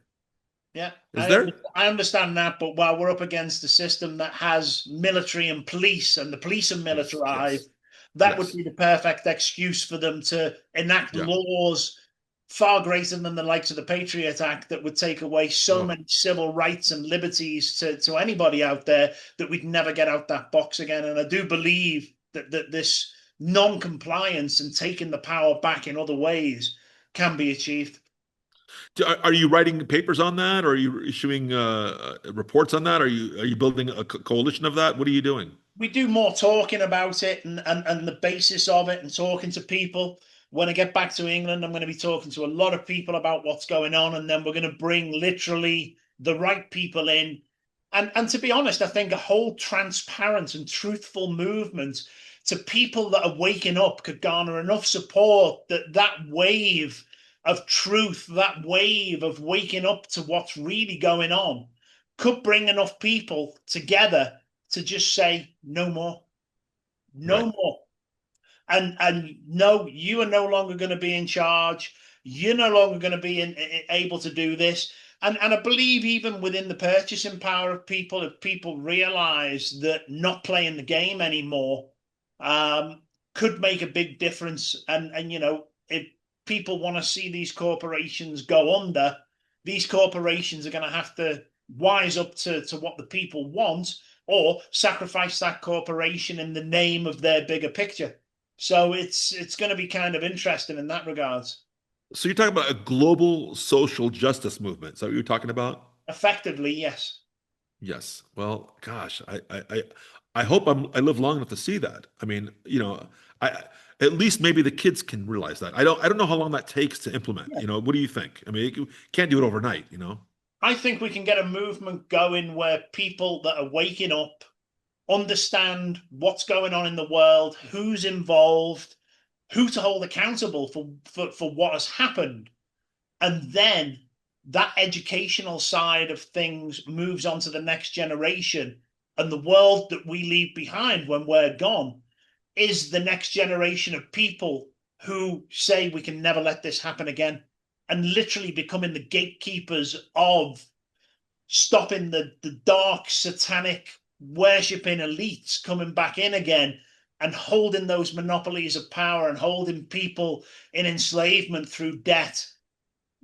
Yeah, Is there? I understand that, but while we're up against a system that has military and police, and the police are Yes. militarized, Yes. that would Yes. be the perfect excuse for them to enact Yeah. laws far greater than the likes of the Patriot Act that would take away so Oh, many civil rights and liberties to anybody out there that we'd never get out that box again. And I do believe that this non-compliance and taking the power back in other ways can be achieved. Are you writing papers on that? Or are you issuing reports on that? Are you building a coalition of that? What are you doing? We do more talking about it and the basis of it and talking to people. When I get back to England, I'm going to be talking to a lot of people about what's going on, and then we're going to bring literally the right people in. And to be honest, I think a whole transparent and truthful movement to people that are waking up could garner enough support that that wave of truth, that wave of waking up to what's really going on, could bring enough people together to just say no more, no Right. more. And no, you are no longer going to be in charge. You're no longer going to be able to do this. And I believe even within the purchasing power of people, if people realize that not playing the game anymore um, could make a big difference. And if people want to see these corporations go under, these corporations are going to have to wise up to what the people want, or sacrifice that corporation in the name of their bigger picture. So it's going to be kind of interesting in that regards. So you're talking about a global social justice movement. Is that what you're talking about? Effectively, yes. Yes. Well, gosh, I hope I live long enough to see that. I mean, I at least maybe the kids can realize that. I don't know how long that takes to implement. Yeah. What do you think? I mean, you can't do it overnight. I think we can get a movement going where people that are waking up understand what's going on in the world, who's involved, who to hold accountable for what has happened. And then that educational side of things moves on to the next generation. And the world that we leave behind when we're gone is the next generation of people who say we can never let this happen again, and literally becoming the gatekeepers of stopping the dark satanic worshipping elites coming back in again and holding those monopolies of power and holding people in enslavement through debt.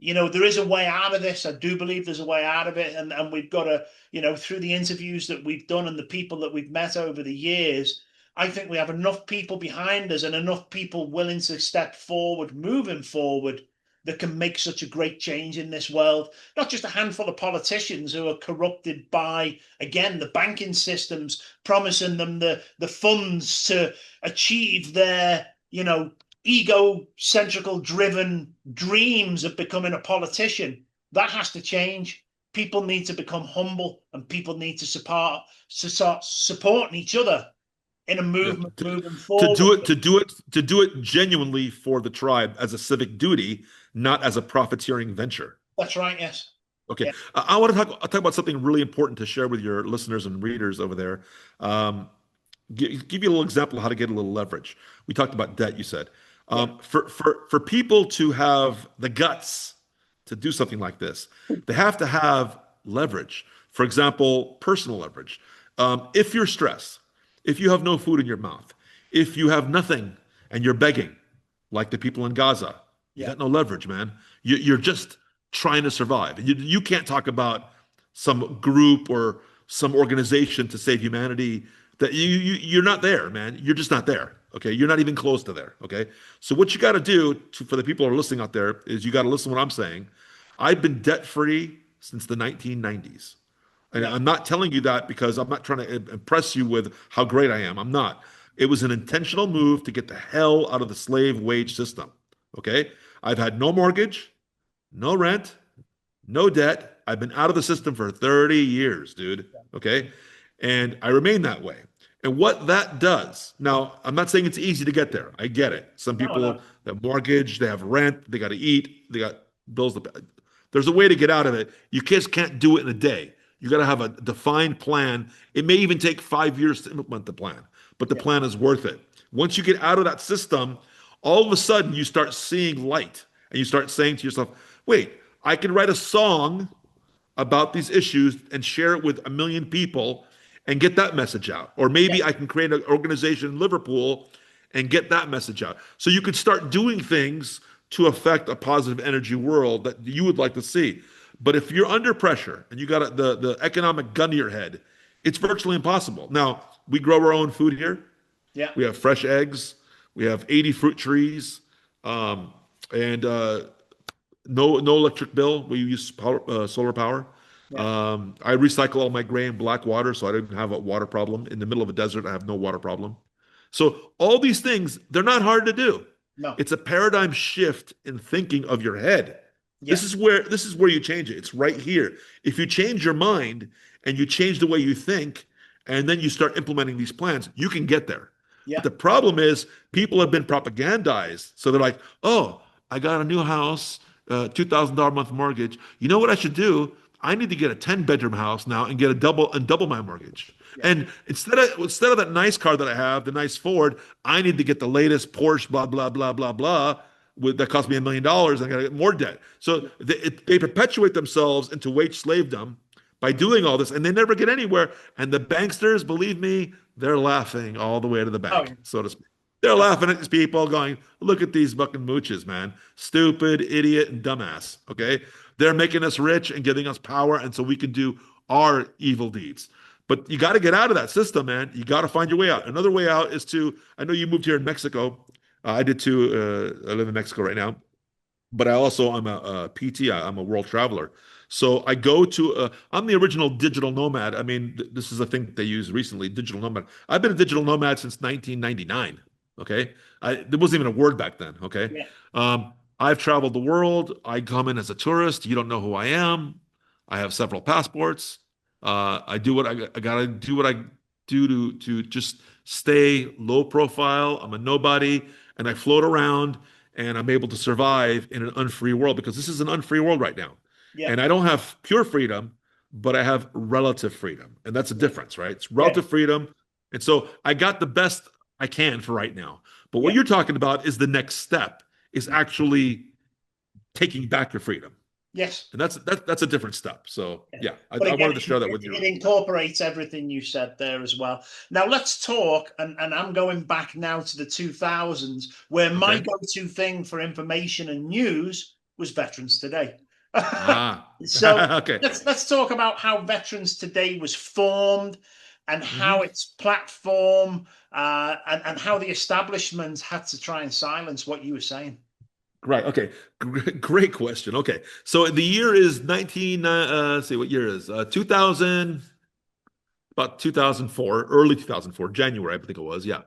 There is a way out of this. I do believe there's a way out of it. And we've got to, through the interviews that we've done and the people that we've met over the years, I think we have enough people behind us and enough people willing to step forward, moving forward, that can make such a great change in this world. Not just a handful of politicians who are corrupted by, again, the banking systems, promising them the funds to achieve their, egocentrical driven dreams of becoming a politician. That has to change. People need to become humble, and people need to start supporting each other in a Yeah. movement To, moving to do forward. it, to do it, to do it genuinely for the tribe as a civic duty, not as a profiteering venture. That's right. Yes. Okay, Yeah. I want to talk about something really important to share with your listeners and readers over there. Um, give you a little example of how to get a little leverage. We talked about debt. You said Yeah. for people to have the guts to do something like this, they have to have leverage. For example, personal leverage. If you're stressed, if you have no food in your mouth, if you have nothing and you're begging, like the people in Gaza, you Yeah. got no leverage, man. You're just trying to survive. You can't talk about some group or some organization to save humanity. That you're not there, man. You're just not there. Okay, you're not even close to there. Okay, so what you got to do for the people who are listening out there is you got to listen to what I'm saying. I've been debt free since the 1990s. And Yeah. I'm not telling you that because I'm not trying to impress you with how great I am. I'm not. It was an intentional move to get the hell out of the slave wage system. Okay. I've had no mortgage, no rent, no debt. I've been out of the system for 30 years, dude. Okay. And I remain that way. And what that does, now, I'm not saying it's easy to get there. I get it. Some No, no. people have mortgage, they have rent, they got to eat, they got bills to pay. There's a way to get out of it. You just can't do it in a day. You got to have a defined plan. It may even take 5 years to implement the plan, but the Yeah. plan is worth it. Once you get out of that system, all of a sudden you start seeing light and you start saying to yourself, wait, I can write a song about these issues and share it with a million people and get that message out. Or Yeah. maybe I can create an organization in Liverpool and get that message out. So you could start doing things to affect a positive energy world that you would like to see. But if you're under pressure and you got the economic gun to your head, it's virtually impossible. Now, we grow our own food here. Yeah. We have fresh eggs. We have 80 fruit trees, um, and no electric bill. We use solar power. Yeah. I recycle all my gray and black water, so I don't have a water problem. In the middle of a desert, I have no water problem. So all these things, they're not hard to do. No. It's a paradigm shift in thinking of your head. Yeah. This is where you change it. It's right here. If you change your mind and you change the way you think, and then you start implementing these plans, you can get there. But Yeah. the problem is people have been propagandized. So they're like, oh, I got a new house, $2,000 a month mortgage. You know what I should do? I need to get a 10-bedroom house now and get a double my mortgage. Yeah. And instead of that nice car that I have, the nice Ford, I need to get the latest Porsche, blah blah blah blah blah, that cost me $1 million. I got to get more debt. So they perpetuate themselves into wage slavedom by doing all this, and they never get anywhere. And the banksters, believe me, they're laughing all the way to the Oh, bank, so to speak. They're laughing at these people, going, "Look at these fucking mooches, man! Stupid, idiot, and dumbass." Okay, they're making us rich and giving us power, and so we can do our evil deeds. But you got to get out of that system, man. You got to find your way out. Another way out is to. I know you moved here in Mexico. I did too. I live in Mexico right now, but I'm a PT. I'm a world traveler. So I go to. I'm the original digital nomad. I mean, this is a thing they use recently. Digital nomad. I've been a digital nomad since 1999. Okay, there wasn't even a word back then. Okay, Yeah. I've traveled the world. I come in as a tourist. You don't know who I am. I have several passports. I do what I gotta do. What I do to just stay low profile. I'm a nobody, and I float around, and I'm able to survive in an unfree world because this is an unfree world right now. Yeah. And I don't have pure freedom, but I have relative freedom, and that's a difference, right? It's Yeah. relative freedom, and so I got the best I can for right now. But what Yeah. you're talking about is the next step, is actually taking back your freedom. Yes. And that's a different step. So Yeah. yeah, But I again, wanted to share that with you. it incorporates everything you said there as well. Now let's talk, and I'm going back now to the 2000s, where my Okay. go-to thing for information and news was Veterans Today. Ah, So okay. let's talk about how Veterans Today was formed and how Mhm. its platform and how the establishment had to try and silence what you were saying. Right. Okay. Great question. Okay. So the year is 19, let's see what year is 2000, about 2004, early 2004, January, I think it was. Yeah.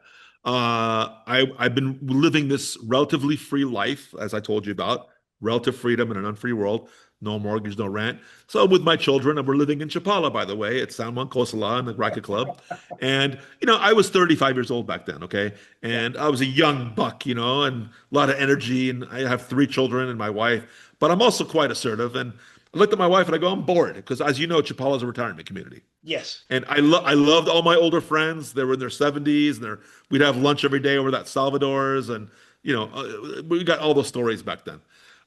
I've been living this relatively free life, as I told you about, relative freedom in an unfree world, no mortgage, no rent. So with my children, and we're living in Chapala, by the way, at San Juan Cosala in the Racket Club. And, I was 35 years old back then, okay? Yeah. And I was a young buck, and a lot of energy. And I have three children and my wife, but I'm also quite assertive. And I looked at my wife and I go, I'm bored because, as you know, Chapala is a retirement community. Yes. And I loved all my older friends. They were in their 70s, and we'd have lunch every day over at Salvador's, and we got all those stories back then.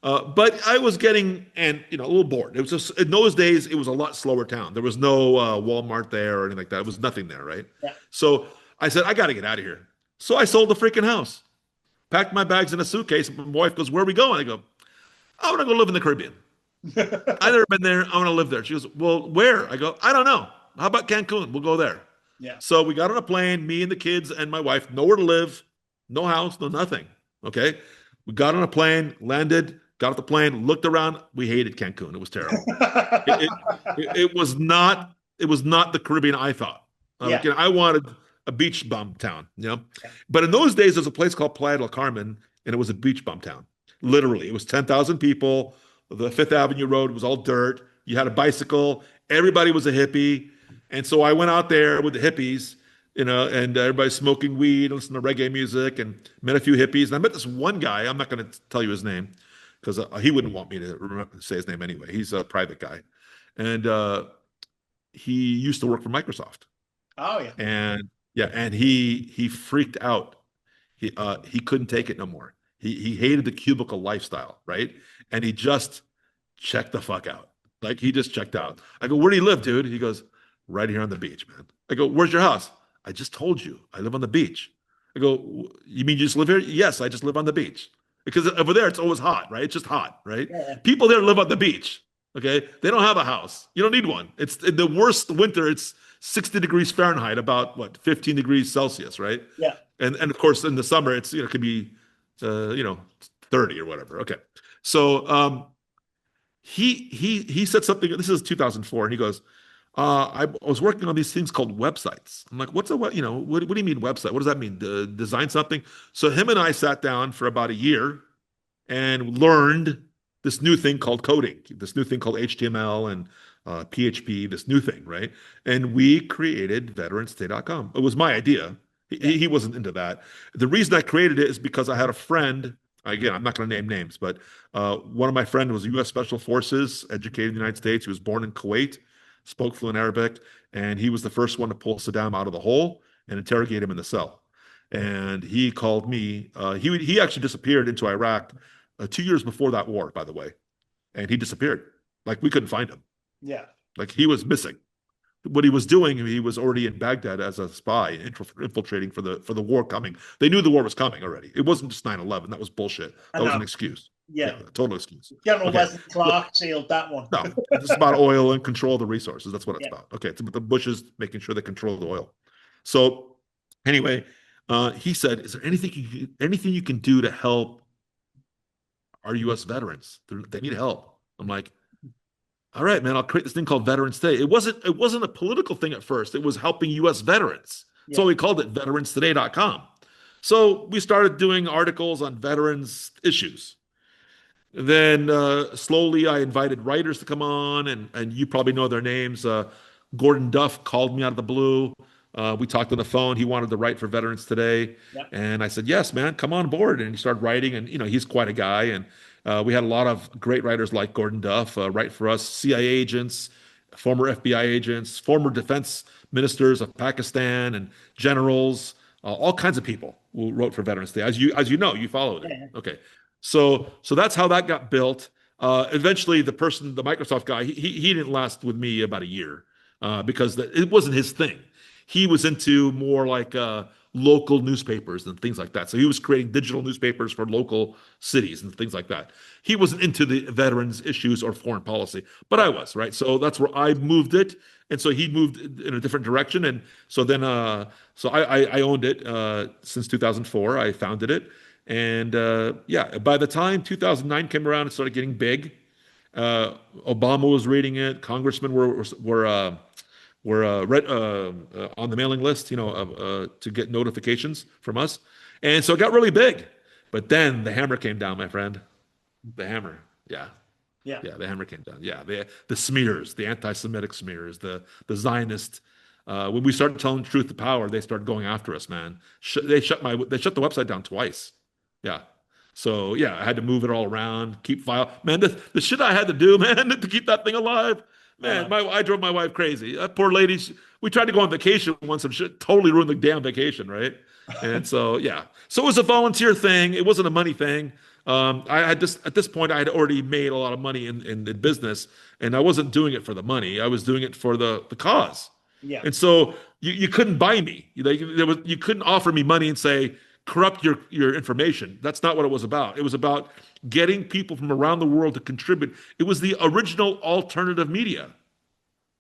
But I was getting a little bored. It was just in those days it was a lot slower town. There was no Walmart there or anything like that. It was nothing there, right? Yeah. So I said I got to get out of here. So I sold the freaking house, packed my bags in a suitcase. And my wife goes, "Where are we going?" I go, "I want to go live in the Caribbean. I've never been there. I want to live there." She goes, "Well, where?" I go, "I don't know. How about Cancun? We'll go there." Yeah. So we got on a plane, me and the kids and my wife, nowhere to live, no house, no nothing. Okay. We got on a plane, landed, got off the plane, looked around. We hated Cancun. It was terrible. It, it was not the Caribbean I thought. Yeah. I wanted a beach bum town. But in those days, there's a place called Playa del Carmen, and it was a beach bum town. Literally, it was 10,000 people. The Fifth Avenue Road was all dirt. You had a bicycle. Everybody was a hippie. And so I went out there with the hippies, and everybody smoking weed, listening to reggae music, and met a few hippies. And I met this one guy. I'm not going to tell you his name because he wouldn't want me to say his name anyway. He's a private guy. And he used to work for Microsoft. Oh yeah. And yeah, and he freaked out. He couldn't take it no more. He hated the cubicle lifestyle, right? And he just checked the fuck out. Like he just checked out. I go, "Where do you live, dude?" He goes, "Right here on the beach, man." I go, "Where's your house?" "I just told you, I live on the beach." I go, "You mean you just live here?" "Yes, I just live on the beach." Because over there it's always hot, right? It's just hot, right? Yeah. People there live on the beach. Okay. They don't have a house. You don't need one. It's in the worst winter, it's 60 degrees Fahrenheit, about what, 15 degrees Celsius, right? Yeah. And of course in the summer it could be 30 or whatever. Okay. So he said something. This is 2004, and he goes, I was working on these things called websites. I'm like, what's a web? What do you mean website? What does that mean? Design something? So him and I sat down for about a year and learned this new thing called coding, this new thing called HTML and PHP, this new thing, right? And we created veteranstay.com. It was my idea. Yeah. He wasn't into that. The reason I created it is because I had a friend. Again, I'm not going to name names, but one of my friends was U.S. Special Forces, educated in the United States. He was born in Kuwait, spoke fluent Arabic, and he was the first one to pull Saddam out of the hole and interrogate him in the cell. And he called me. He actually disappeared into Iraq 2 years before that war, by the way, and he disappeared. Like we couldn't find him. Yeah. Like he was missing. What he was doing, he was already in Baghdad as a spy, infiltrating for the war coming. They knew the war was coming already. It wasn't just 9/11. That was bullshit. I That was know. an excuse. Yeah. Yeah, a total excuse. General Okay. Wesley Clark sealed that one. No, it's about oil and control of the resources. That's what it's Yeah. about. Okay, it's about the Bushes making sure they control the oil. So anyway, he said, "Is there anything you can do to help our U.S. veterans? They need help." I'm like, "All right, man. I'll create this thing called Veterans Day." It wasn't a political thing at first. It was helping U.S. veterans. Yeah. So we called it veteranstoday.com. So we started doing articles on veterans issues. Then slowly I invited writers to come on, and you probably know their names. Gordon Duff called me out of the blue. We talked on the phone. He wanted to write for Veterans Today, Yeah. and I said, "Yes, man, come on board." And he started writing, and he's quite a guy. And we had a lot of great writers like Gordon Duff write for us, CIA agents, former FBI agents, former defense ministers of Pakistan, and generals, all kinds of people who wrote for Veterans Day. As you know, you followed it. Yeah. Okay. So that's how that got built. Eventually, the Microsoft guy, he didn't last with me about a year because it wasn't his thing. He was into more like local newspapers and things like that. So he was creating digital newspapers for local cities and things like that. He wasn't into the veterans issues or foreign policy, but I was, right? So that's where I moved it. And so he moved in a different direction. And so then, so I owned it since 2004. I founded it. And yeah, by the time 2009 came around, it started getting big. Obama was reading it. Congressmen were on the mailing list, to get notifications from us, and so it got really big. But then the hammer came down, my friend. The hammer, yeah, Yeah. yeah, the hammer came down. Yeah, the smears, the anti-Semitic smears, the Zionist. When we started telling truth to power, they started going after us, man. They shut the website down twice. Yeah. So yeah, I had to move it all around, keep file. Man, the shit I had to do, man, to keep that thing alive. Man, I drove my wife crazy. That poor lady, we tried to go on vacation once and shit totally ruined the damn vacation, right? And so yeah. So it was a volunteer thing. It wasn't a money thing. I had just at this point I had already made a lot of money in business, and I wasn't doing it for the money. I was doing it for the cause. Yeah. And so you couldn't buy me. You couldn't offer me money and say corrupt your information. That's not what it was about. It was about getting people from around the world to contribute. It was the original alternative media.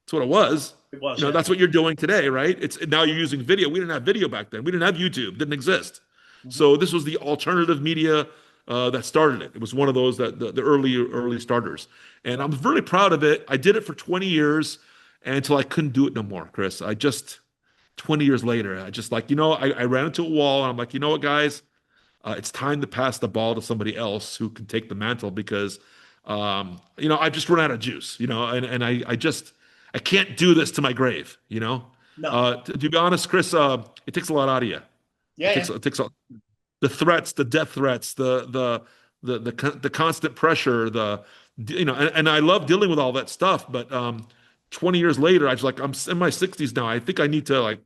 That's what it was. It was. Yeah. That's what you're doing today, right? It's now you're using video. We didn't have video back then. We didn't have YouTube. Didn't exist. So this was the alternative media that started it. It was one of those that the early starters, and I'm really proud of it. I did it for 20 years until I couldn't do it no more, Chris. 20 years later, I just I ran into a wall, and I'm like, you know what, guys, it's time to pass the ball to somebody else who can take the mantle because, I just run out of juice, and I can't do this to my grave, No. To be honest, Chris, it takes a lot out of you. Yeah. It takes the threats, the death threats, the constant pressure, and I love dealing with all that stuff. But 20 years later, I'm in my 60s now. I think I need to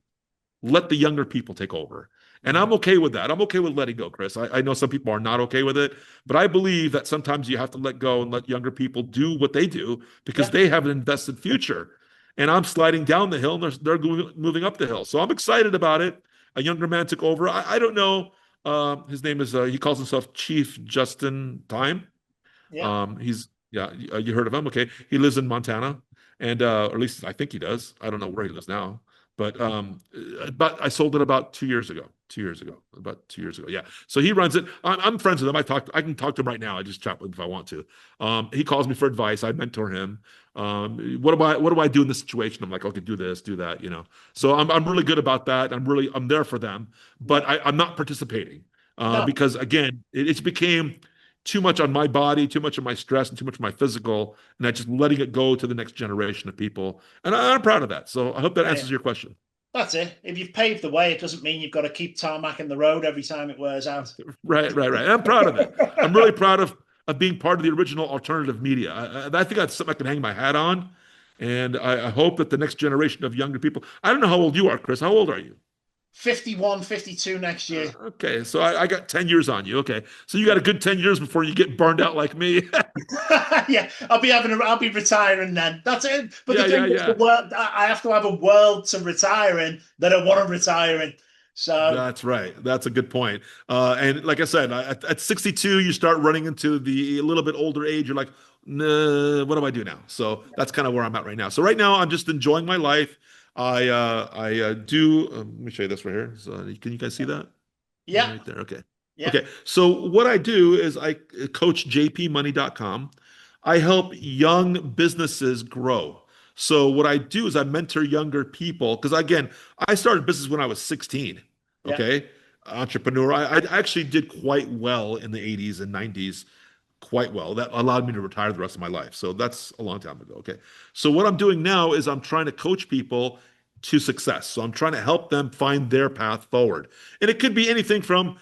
let the younger people take over. And I'm okay with that. I'm okay with letting go, Chris. I know some people are not okay with it, but I believe that sometimes you have to let go and let younger people do what they do because they have an invested future. And I'm sliding down the hill and they're moving up the hill. So I'm excited about it. A younger man took over. I don't know. His name is, he calls himself Chief Justin Time. Yeah. You heard of him. Okay. He lives in Montana, and or at least I think he does. I don't know where he lives now, but I sold it about 2 years ago. 2 years ago, about 2 years ago. Yeah. So he runs it. I'm friends with him. I can talk to him right now. I just chat with him if I want to. He calls me for advice. I mentor him. What do I do in this situation? I'm like, okay, do this, do that, you know. So I'm really good about that. I'm there for them, Yeah. but I'm not participating No. because again, it's became too much on my body, too much of my stress, and too much of my physical, and I just letting it go to the next generation of people. And I'm proud of that. So I hope that Yeah, yeah. answers your question. That's it. If you've paved the way, it doesn't mean you've got to keep tarmacking the road every time it wears out. Right, right, right. And I'm proud of it. I'm really proud of being part of the original alternative media. I think that's something I can hang my hat on. And I hope that the next generation of younger people, I don't know how old you are, Chris. How old are you? 51, 52 next year. Okay, so I got 10 years on you. Okay, so you got a good 10 years before you get burned out like me. Yeah, I'll be retiring then. That's it. But the Yeah, yeah, thing is, the yeah. world, I have to have a world to retire in that I want to retire in. So That's right. That's a good point. And like I said, at 62, you start running into the a little bit older age. You're like, nah, what do I do now? So that's kind of where I'm at right now. So right now, I'm just enjoying my life. I do. Let me show you this right here. So can you guys see that? yeah, Right there. Okay. yeah, Okay. So what I do is I coach jpmoney.com. I help young businesses grow. So what I do is I mentor younger people because again, I started business when I was 16. yeah. Okay. Entrepreneur. I actually did quite well in the 80s and 90s, quite well. That allowed me to retire the rest of my life. So that's a long time ago. Okay. So what I'm doing now is I'm trying to coach people to success. So I'm trying to help them find their path forward. And it could be anything from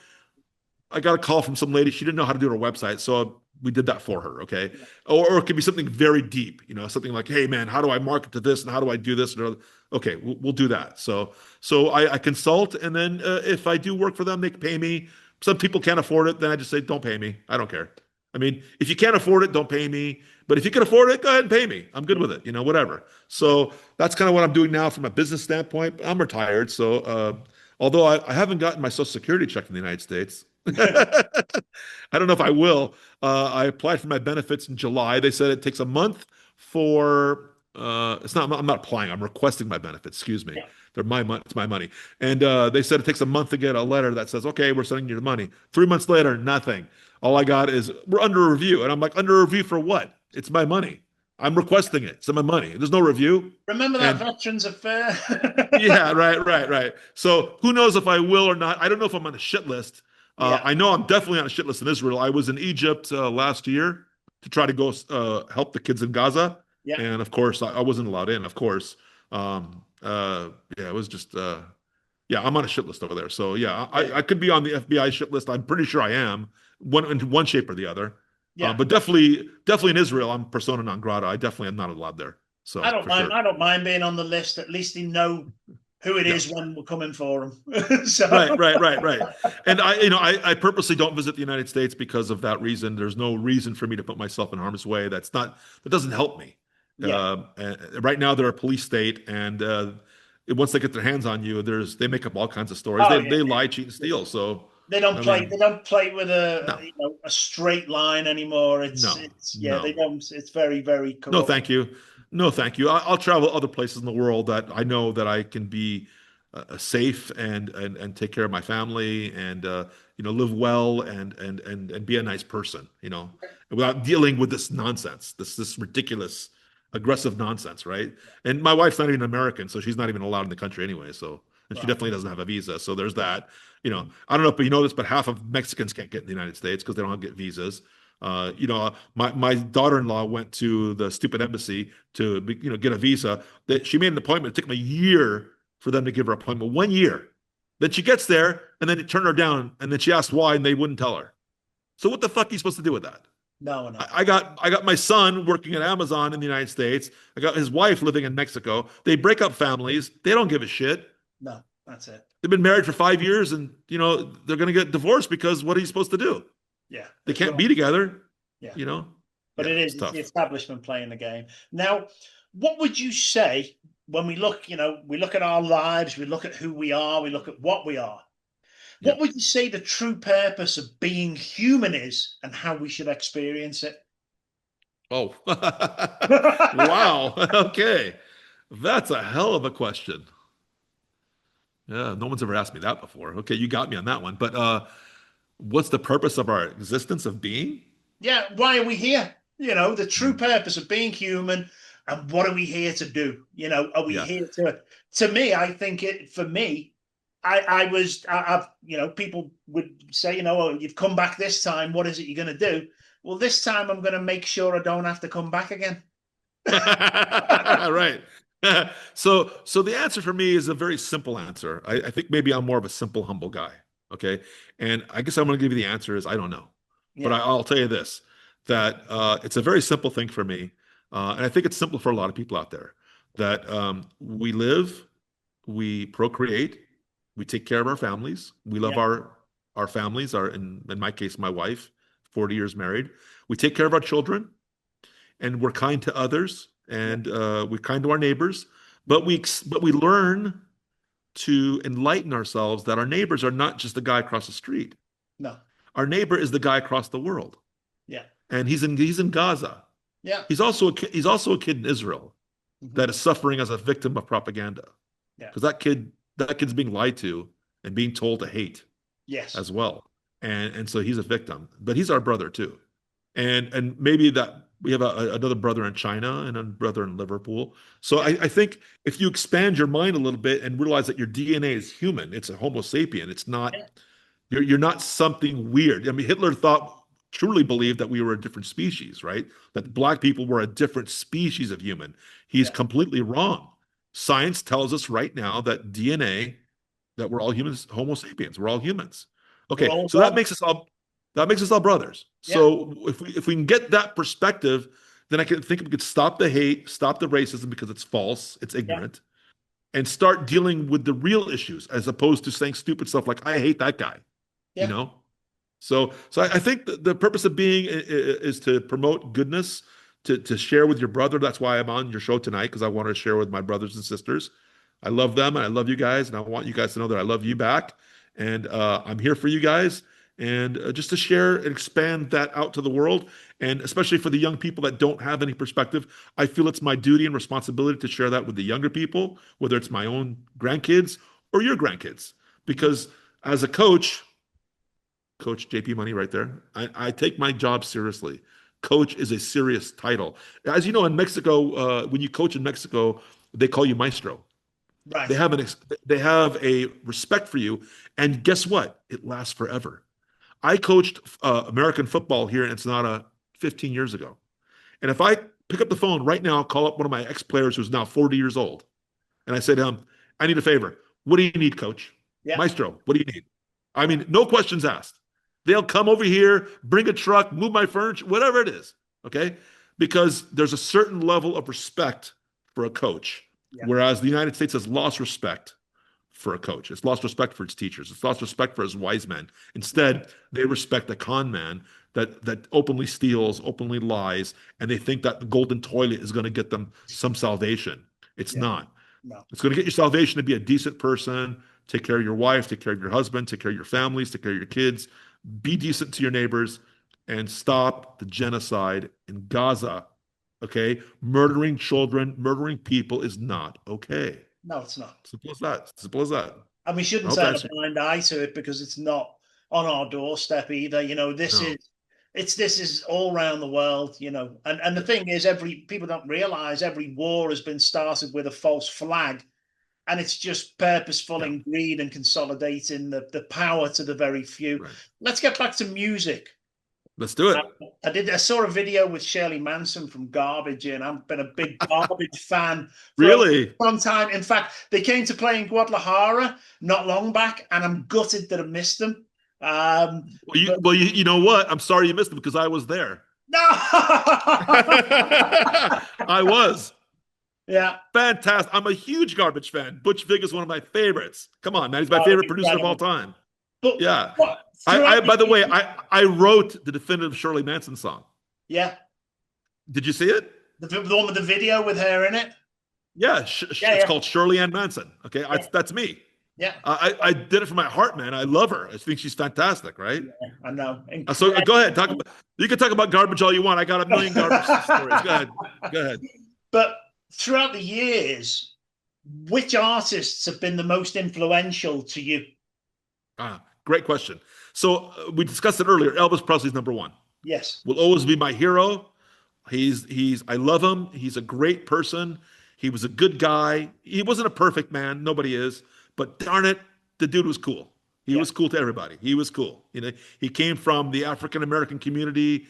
I got a call from some lady. She didn't know how to do her website. So we did that for her. Okay. Yeah. Or it could be something very deep, you know, something like, hey, man, how do I market to this? And how do I do this? And okay, we'll do that. So I consult. And then if I do work for them, they can pay me. Some people can't afford it. Then I just say, don't pay me. I don't care. I mean, if you can't afford it, don't pay me. But if you can afford it, go ahead and pay me. I'm good with it, you know, whatever. So that's kind of what I'm doing now from a business standpoint. I'm retired. So although I haven't gotten my Social Security check in the United States, I don't know if I will. I applied for my benefits in July. They said it takes a month for it's not I'm not applying, I'm requesting my benefits, excuse me. Yeah. They're my money, it's my money. And they said it takes a month to get a letter that says, okay, we're sending you the money. 3 months later, nothing. All I got is we're under review. And I'm like, under review for what? It's my money. I'm requesting it. It's my money. There's no review. Remember that And Veterans Affair? yeah, right, right, right. So who knows if I will or not? I don't know if I'm on a shit list. Yeah, I know I'm definitely on a shit list in Israel. I was in Egypt last year to try to go help the kids in Gaza, yeah, and of course I wasn't allowed in. Of course, yeah, it was just yeah, I'm on a shit list over there. So yeah, yeah, I could be on the FBI shit list. I'm pretty sure I am one in one shape or the other. yeah. But definitely in Israel, I'm persona non grata. I definitely am not allowed there. I So don't for mind. sure. I don't mind being on the list. At least they know who it Yeah. is when we're coming for them. Right, So right, right, right. And I purposely don't visit the United States because of that reason. There's no reason for me to put myself in harm's way. That doesn't help me. yeah, Right now, they're a police state, and once they get their hands on you, they make up all kinds of stories. oh They yeah. lie, cheat, and steal. So, They don't I play. They mean, don't play with no, a straight line anymore. no, It's yeah. They no. don't. It's very very No, corrupt. thank you. No, thank you. I'll travel other places in the world that I know that I can be safe and take care of my family and live well and be a nice person, without dealing with this nonsense, this ridiculous, aggressive nonsense, right? And my wife's not even American, so she's not even allowed in the country anyway. So, and she Right. definitely doesn't have a visa. So there's that. I don't know if you know this, but half of Mexicans can't get in the United States because they don't get visas. My daughter-in-law went to the stupid embassy to get a visa. That she made an appointment. It took them a year for them to give her an appointment. 1 year. Then she gets there, and then it turned her down. And then she asked why, and they wouldn't tell her. So what the fuck are you supposed to do with that? No, no, I got my son working at Amazon in the United States. I got his wife living in Mexico. They break up families. They don't give a shit. no. That's it. They've been married for 5 years, and they're going to get divorced because what are you supposed to do? Yeah, They it's can't wrong. be together. Yeah, You know. but Yeah, it it's is. It's the tough. establishment playing the game. Now, what would you say when we look? We look at our lives. We look at who we are. We look at what we are. Yeah. What would you say the true purpose of being human is, and how we should experience it? Oh, wow. Okay. That's a hell of a question. Yeah, no one's ever asked me that before. Okay, you got me on that one. But what's the purpose of our existence of being? Yeah, why are we here? The true Hmm. purpose of being human, and what are we here to do? Are we Yeah. here to? To me, I think it. For me, I've, people would say, oh, you've come back this time. What is it you're going to do? Well, this time I'm going to make sure I don't have to come back again. Right. So the answer for me is a very simple answer. I think maybe I'm more of a simple, humble guy. Okay. And I guess I'm going to give you the answer is I don't know. But Yeah, I'll tell you this, that it's a very simple thing for me. And I think it's simple for a lot of people out there that we live, we procreate, we take care of our families, we love yeah, our families, in my case, my wife, 40 years married. We take care of our children and we're kind to others yeah, and we're kind to our neighbors, but we learn to enlighten ourselves that our neighbors are not just the guy across the street. no, Our neighbor is the guy across the world, yeah, and he's in Gaza. yeah, He's also a kid in Israel mhm, that is suffering as a victim of propaganda yeah, because that kid's being lied to and being told to hate yes, as well. And so he's a victim, but he's our brother too. And maybe that we have another brother in China and a brother in Liverpool. So yeah, I think if you expand your mind a little bit and realize that your DNA is human, it's a Homo sapien. It's not yeah, you're not something weird. I mean, Hitler truly believed that we were a different species, right? That mhm, black people were a different species of human. He's yeah, completely wrong. Science tells us right now that DNA that we're all humans, Homo sapiens. We're all humans. we're Okay, all so that God. makes us all brothers. Yeah, So if we can get that perspective, then I can think we could stop the hate, stop the racism because it's false, it's yeah, ignorant, and start dealing with the real issues as opposed to saying stupid stuff like I hate that guy, you yeah, know? So I think the purpose of being is to promote goodness, to share with your brother. That's why I'm on your show tonight because I want to share with my brothers and sisters. I love them and I love you guys, and I want you guys to know that I love you back. And I'm here for you guys, and just to share and expand that out to the world, and especially for the young people that don't have any perspective. I feel it's my duty and responsibility to share that with the younger people, whether it's my own grandkids or your grandkids, mhm, because as a coach. Coach JP Money right there. I take my job seriously. Coach is a serious title. As you know, in Mexico, when you coach in Mexico, they call you maestro. They right. have they have a respect for you, and guess what? It lasts forever. I coached American football here in Ensenada 15 years ago, and if I pick up the phone right now, call up one of my ex players who's now 40 years old, and I say to him, "I need a favor. What do you need, Coach? Yeah, Maestro, what do you need?" I yeah, mean, no questions asked. They'll come over here, bring a truck, move my furniture, whatever it is. Okay. Because there's a certain level of respect for a coach, yeah, whereas the United States has lost respect for a coach. It's lost respect for its teachers. It's lost respect for its wise men. Instead, they respect the con man that openly steals, openly lies, and they think that the golden toilet is going to get them some salvation. It's yeah. not. No, It's going to get you salvation to be a decent person, take care of your wife, take care of your husband, take care of your families, take care of your kids, be decent to your neighbors, and stop the genocide in Gaza. Okay? Murdering children, murdering people is not okay. no, it's not. Simple as that. Simple as that. And we I shouldn't hope that turn a answers. blind eye to it because it's not on our doorstep either. No. This is all around the world. And the Yeah. thing is, every people don't realize every war has been started with a false flag, and it's just purposeful Yeah. in greed and consolidating the power to the very few. Right. Let's get back to music. Let's do Uh, it. I saw a video with Shirley Manson from Garbage, and I've been a big Garbage fan for a Really? long time. In fact, they came to play in Guadalajara not long back, and I'm gutted that I missed them. Well, you But well, you know what? I'm sorry you missed it because I was there. no, I was. yeah, Fantastic. I'm a huge Garbage fan. Butch Vig is one of my favorites. Come on, man. He's my oh, favorite producer of all incredible. time. But Yeah. what I throughout the by the way, years, I wrote the definitive Shirley Manson song. yeah, Did you see it? the one with the video with her in it, Yeah, yeah, it's yeah, called Shirley Ann Manson. Okay, yeah, that's me. yeah, I did it from my heart, man. I love her. I think she's fantastic, right? yeah. I know, So incredible. go ahead, talk. You can talk about garbage all you want. I got a million garbage stories. Go ahead, go ahead. But throughout the years, Which artists have been the most influential to you? Great question. So we discussed it earlier. Elvis Presley's number one. Yes. Will always be my hero. He's I love him. He's a great person. He was a good guy. He wasn't a perfect man. Nobody is, but darn it, the dude was cool. He Yeah. was cool to everybody. He was cool. He came from the African American community.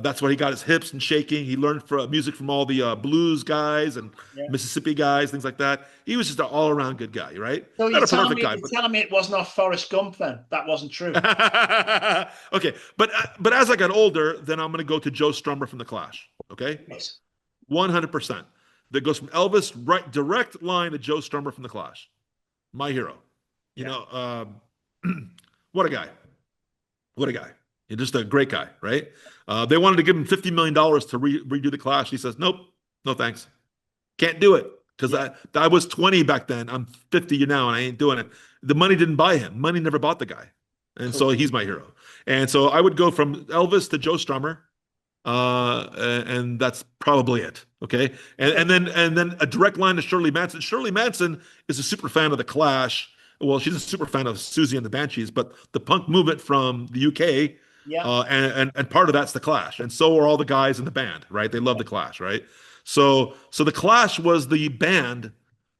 That's why he got his hips and shaking. He learned music from all the blues guys and Yeah. Mississippi guys, things like that. He was just an all around good guy, right? So Not a perfect guy, you're but telling me it was not Forrest Gump then? That wasn't true. okay. But as I got older, then I'm going to go to Joe Strummer from the Clash. Okay, Yes. 100%. That goes from Elvis right direct line to Joe Strummer from the Clash. My hero. You Yeah. know, what a guy. What a guy. He's just a great guy, right? They wanted to give him $50 million to redo the Clash. He says, nope, no thanks. Can't do it because Yeah. I was 20 back then. I'm 50 now and I ain't doing it. The money didn't buy him. Money never bought the guy. And so Cool. he's my hero. And so I would go from Elvis to Joe Strummer. And that's probably it. Okay. And then a direct line to Shirley Manson. Shirley Manson is a super fan of the Clash. Well, she's a super fan of Susie and the Banshees, but the punk movement from the UK, Yeah. and part of that's the Clash, and so are all the guys in the band, right? They love the Clash, right? So the Clash was the band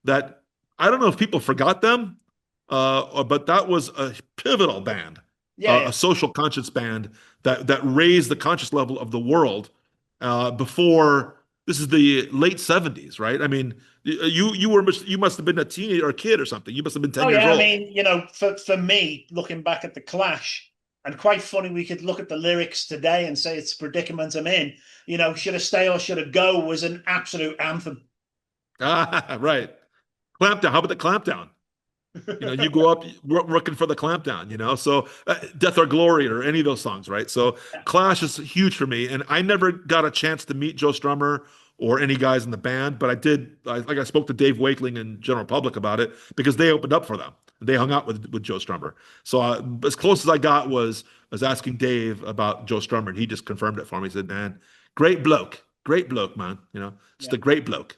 that I don't know if people forgot them, but that was a pivotal band, Yeah. Yeah. a social conscience band that raised the conscious level of the world before. This is the late 70s, right? I mean, you must have been a teenager or a kid or something. You must have been 10 Oh years yeah. I old. mean, for me, looking back at the Clash, and quite funny, we could look at the lyrics today and say it's a predicament I'm in. Should I stay or should I go was an absolute anthem. Ah, right. Clampdown. How about the clampdown? You go up looking for the clampdown, so Death or Glory or any of those songs, right? So Clash is huge for me. And I never got a chance to meet Joe Strummer or any guys in the band, but I spoke to Dave Wakeling and General Public about it because they opened up for them. They hung out with Joe Strummer. So as close as I got was asking Dave about Joe Strummer, and he just confirmed it for me. He said, man, great bloke, man. Just Yeah. a great bloke,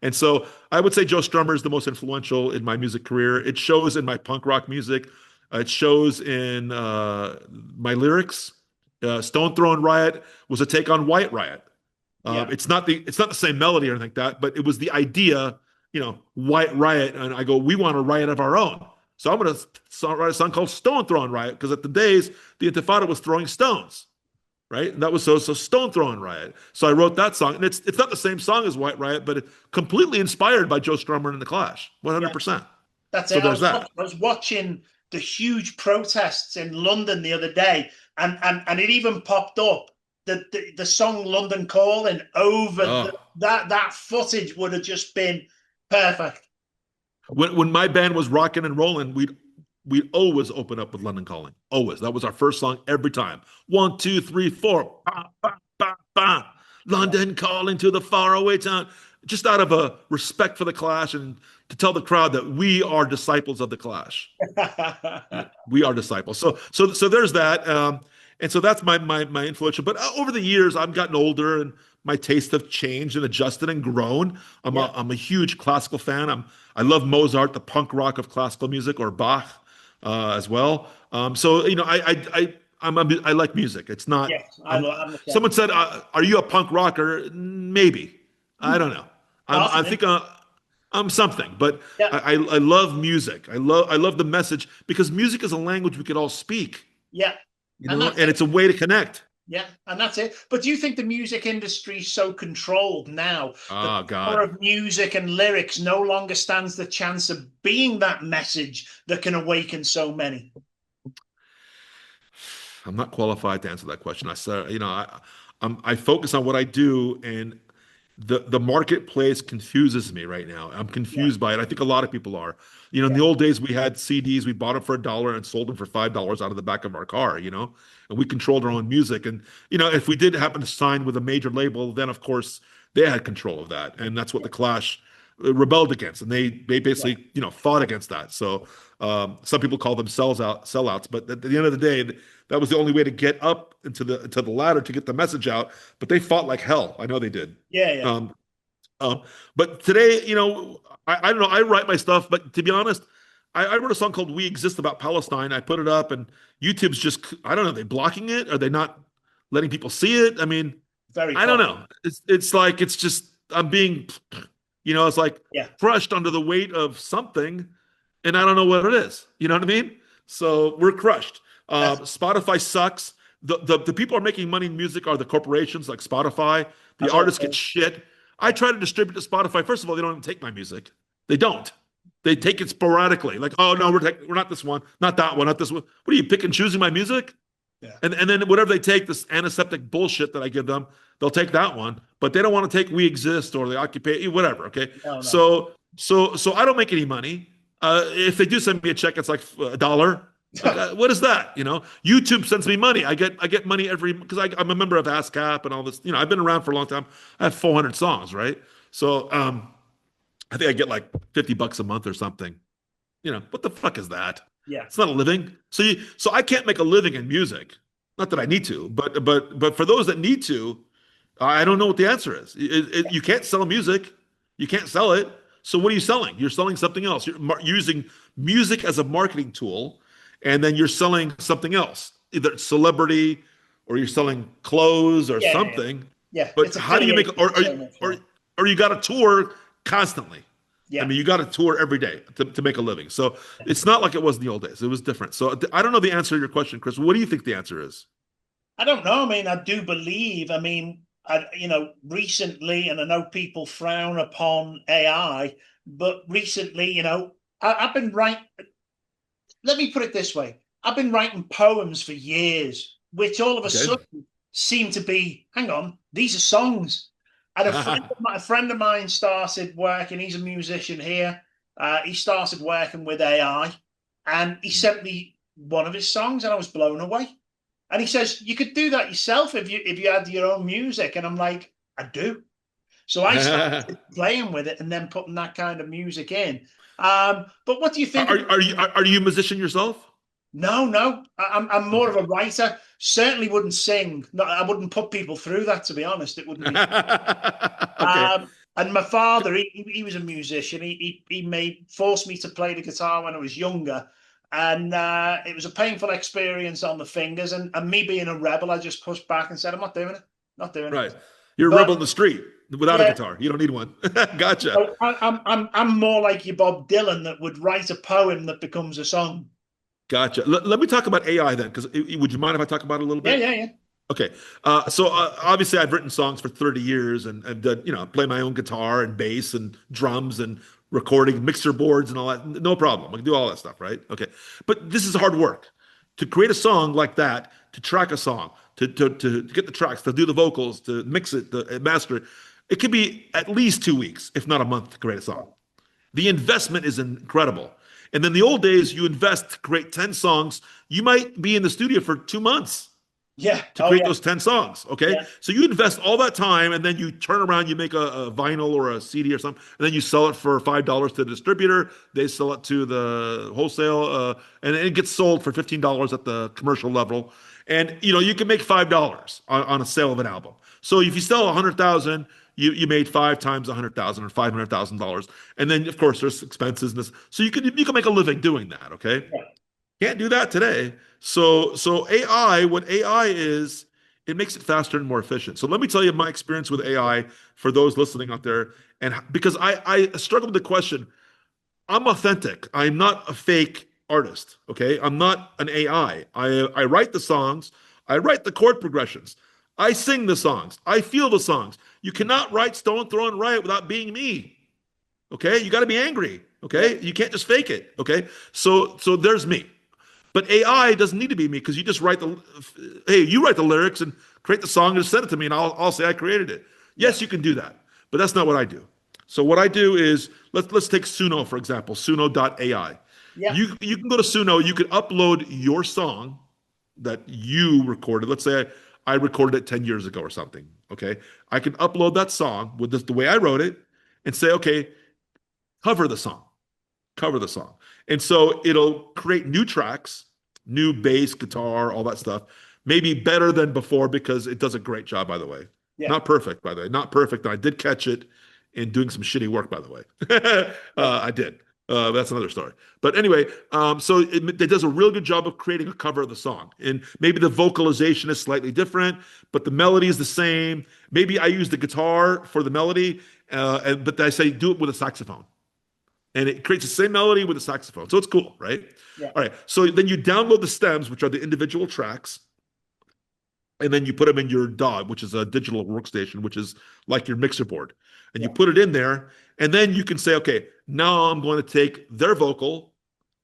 And so I would say Joe Strummer is the most influential in my music career. It shows in my punk rock music. It shows in my lyrics. Stone Throwing Riot was a take on White Riot. Yeah. It's not the same melody or anything like that, but it was the idea, White Riot, and I go, we want a riot of our own. So I'm going to write a song called Stone Throwing Riot because at the days the Intifada was throwing stones, right? And that was so Stone Throwing Riot. So I wrote that song, and it's not the same song as White Riot, but it completely inspired by Joe Strummer and the Clash, Yeah. 100%. That's So it. there's that. I was watching the huge protests in London the other day, and it even popped up the song "London Calling" over Oh. that footage would have just been perfect. When my band was rocking and rolling, we'd always open up with London Calling. Always. That was our first song every time. 1, 2, 3, 4. Bah, bah, bah, bah. London Calling to the faraway town. Just out of a respect for the Clash and to tell the crowd that we are disciples of the Clash. We are disciples. So there's that. And so that's my influential. But over the years, I've gotten older and my tastes have changed and adjusted and grown. Yeah. I'm a huge classical fan. I love Mozart, the punk rock of classical music, or Bach as well. So I like music. It's not. Yes, I'm the same. Someone said, "Are you a punk rocker?" Maybe. I don't know. I Possibly. think I'm something, but Yeah. I love music. I love the message because music is a language we could all speak, Yeah. And that's and it. it's a way to connect. Yeah, and that's it. But do you think the music industry is so controlled now that Oh the power God. of music and lyrics no longer stands the chance of being that message that can awaken so many? I'm not qualified to answer that question. I said, I focus on what I do, and the marketplace confuses me right now. I'm Yeah, confused by it. I think a lot of people are. In yeah, the old days, we had CDs. We bought them for $1 and sold them for $5 out of the back of our car. And we controlled our own music. And if we did happen to sign with a major label, then of course they had control of that, and that's what the Clash rebelled against, and they yeah, basically fought against that. So some people call them sellouts, but at the end of the day, that was the only way to get up into the ladder to get the message out. But they fought like hell. I know they did. yeah, yeah. Um, But today, I don't know. I write my stuff, but to be honest, I wrote a song called "We Exist" about Palestine. I put it up, and YouTube's just, I don't know, are they blocking it? Are they not letting people see it? I mean, Very I don't popular. know. It's like it's just I'm being, it's like Yeah. crushed under the weight of something, and I don't know what it is. You know what I mean? So we're crushed. That's, Spotify sucks. The people who are making money in music are the corporations like Spotify. The that's all. artists get shit. I Yeah. try to distribute to Spotify. First of all, they don't even take my music. They don't. They take it sporadically. Like, oh no, we're not this one, not that one, not this one. What are you pick and choosing my music? Yeah. And then whatever they take, this antiseptic bullshit that I give them, they'll take that one, but they don't want to take "We Exist" or the occupy whatever. Okay, No, no. so I don't make any money. If they do send me a check, it's like $1. Like, what is that? YouTube sends me money. I get money every because I'm a member of ASCAP and all this. I've been around for a long time. I have 400 songs, right? So I think I get like $50 a month or something. What the fuck is that? Yeah. It's not a living. So I can't make a living in music. Not that I need to, but for those that need to, I don't know what the answer is. You can't sell music. You can't sell it. So what are you selling? You're selling something else. You're using music as a marketing tool, and then you're selling something else, either celebrity or you're selling clothes or Yeah. Yeah. something. Yeah. But It's how do you make affiliated or so much. Yeah. or you got to tour constantly? I Yeah. mean, you got to tour every day to make a living. So it's not like it was in the old days. It was different. So I don't know the answer to your question, Chris. What do you think the answer is? I don't know. I mean, I do believe, recently, and I know people frown upon AI, but recently, I've been writing, let me put it this way. I've been writing poems for years, which all of a Okay. sudden seem to be, hang on, these are songs. And a friend of mine started working, he's a musician here. He started working with AI and he sent me one of his songs and I was blown away. And he says, you could do that yourself if you had your own music. And I'm like, I do. So I started playing with it and then putting that kind of music in. But what do you think? Are you a musician yourself? No, no. I'm more Okay. of a writer. Certainly wouldn't sing. No, I wouldn't put people through that, to be honest. It wouldn't be. Okay. And my father, he was a musician. He made forced me to play the guitar when I was younger, and it was a painful experience on the fingers. And me being a rebel, I just pushed back and said, "I'm not doing it. Not doing it." Right. You're a rebel But in the street without a yeah, guitar. You don't need one. Gotcha. I'm more like your Bob Dylan that would write a poem that becomes a song. Gotcha. Let me talk about AI then, because would you mind if I talk about it a little Yeah, bit? yeah, yeah, Okay. So obviously I've written songs for 30 years and I've done, play my own guitar and bass and drums and recording mixer boards and all that. No problem. I can do all that stuff, right? Okay. But this is hard work. To create a song like that, to track a song, to get the tracks, to do the vocals, to mix it, to master it, it could be at least 2 weeks, if not a month, to create a song. The investment is incredible. And then the old days, you invest to create 10 songs. You might be in the studio for 2 months yeah. to Oh create yeah, those 10 songs. Okay. yeah, So you invest all that time and then you turn around, you make a vinyl or a CD or something, and then you sell it for $5 to the distributor. They sell it to the wholesale, and it gets sold for $15 at the commercial level. And you can make $5 on a sale of an album. So if you sell 100,000, you made 5 times 100,000 or $500,000. And then of course there's expenses and this. So you can make a living doing that. Okay. yeah, Can't do that today. So AI, what AI is, it makes it faster and more efficient. So let me tell you my experience with AI for those listening out there. And because I struggle with the question, I'm authentic. I'm not a fake artist. Okay. I'm not an AI. I write the songs, I write the chord progressions. I sing the songs. I feel the songs. You cannot write Stone Throw and Riot without being me. Okay. You got to be angry. yeah, Okay. You can't just fake it. Okay. So there's me. But AI doesn't need to be me because you just you write the lyrics and create the song and just send it to me and I'll say I created it. yeah, Yes, you can do that, but that's not what I do. So what I do is let's take Suno for example, Suno.ai. yeah, You can go to Suno, you can upload your song that you recorded. Let's say I recorded it 10 years ago or something. Okay. I can upload that song with the way I wrote it and say, okay, cover the song cover the song. And so it'll create new tracks, new bass, guitar, all that stuff. Maybe better than before because it does a great job, by the way. yeah, Not perfect, by the way. Not perfect. I did catch it in doing some shitty work, by the way. I did. That's another story. But anyway, so it does a real good job of creating a cover of the song. And maybe the vocalization is slightly different, but the melody is the same. Maybe I use the guitar for the melody, but I say do it with a saxophone. And it creates the same melody with a saxophone. So it's cool, right? Yeah. All right. So then you download the stems, which are the individual tracks, and then you put them in your DAW, which is a digital workstation, which is like your mixer board. And you put it in there, and then you can say, okay, now I'm going to take their vocal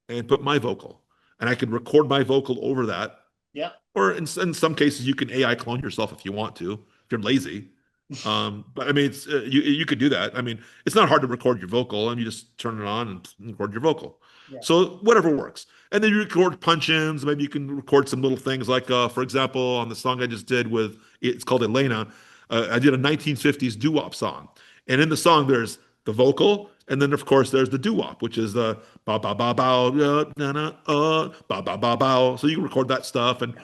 and put my vocal. And I can record my vocal over that. Yeah. Or in some cases, you can AI clone yourself if you want to, if you're lazy. But I mean, it's you could do that. I mean, it's not hard to record your vocal, and you just turn it on and record your vocal. Yeah. So whatever works. And then you record punch-ins. Maybe you can record some little things like, for example, on the song I just did it's called Elena. I did a 1950s doo-wop song, and in the song there's the vocal, and then of course there's the doo-wop, which is the ba ba ba ba na na ba ba ba ba. So you can record that stuff, in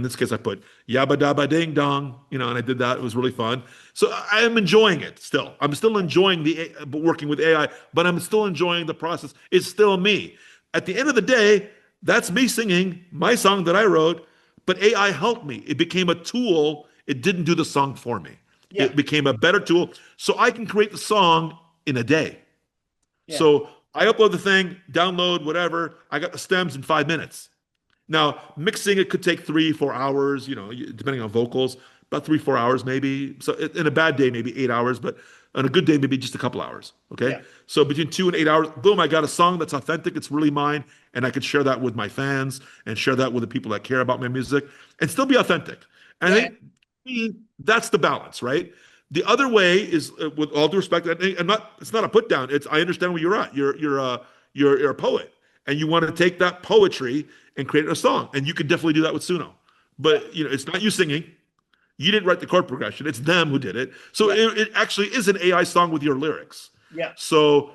this case I put yabba dabba ding dong, and I did that. It was really fun. So I am enjoying it still. I'm still enjoying working with AI, but I'm still enjoying the process. It's still me. At the end of the day, that's me singing my song that I wrote, but AI helped me. It became a tool. It didn't do the song for me. Yeah. It became a better tool, so I can create the song in a day. Yeah. So I upload the thing, download, whatever. I got the stems in 5 minutes. Now, mixing it could take 3-4 hours, depending on vocals, about 3-4 hours maybe. So in a bad day, maybe 8 hours, but on a good day, maybe just a couple hours. Okay. Yeah. So between 2 and 8 hours, boom, I got a song that's authentic. It's really mine. And I could share that with my fans and share that with the people that care about my music and still be authentic. And I think that's the balance, right? The other way is, with all due respect, it's not a put down. I understand where you're at. You're a poet, and you want to take that poetry and create a song, and you could definitely do that with Suno. But it's not you singing. You didn't write the chord progression. It's them who did it. So it actually is an AI song with your lyrics. Yeah. So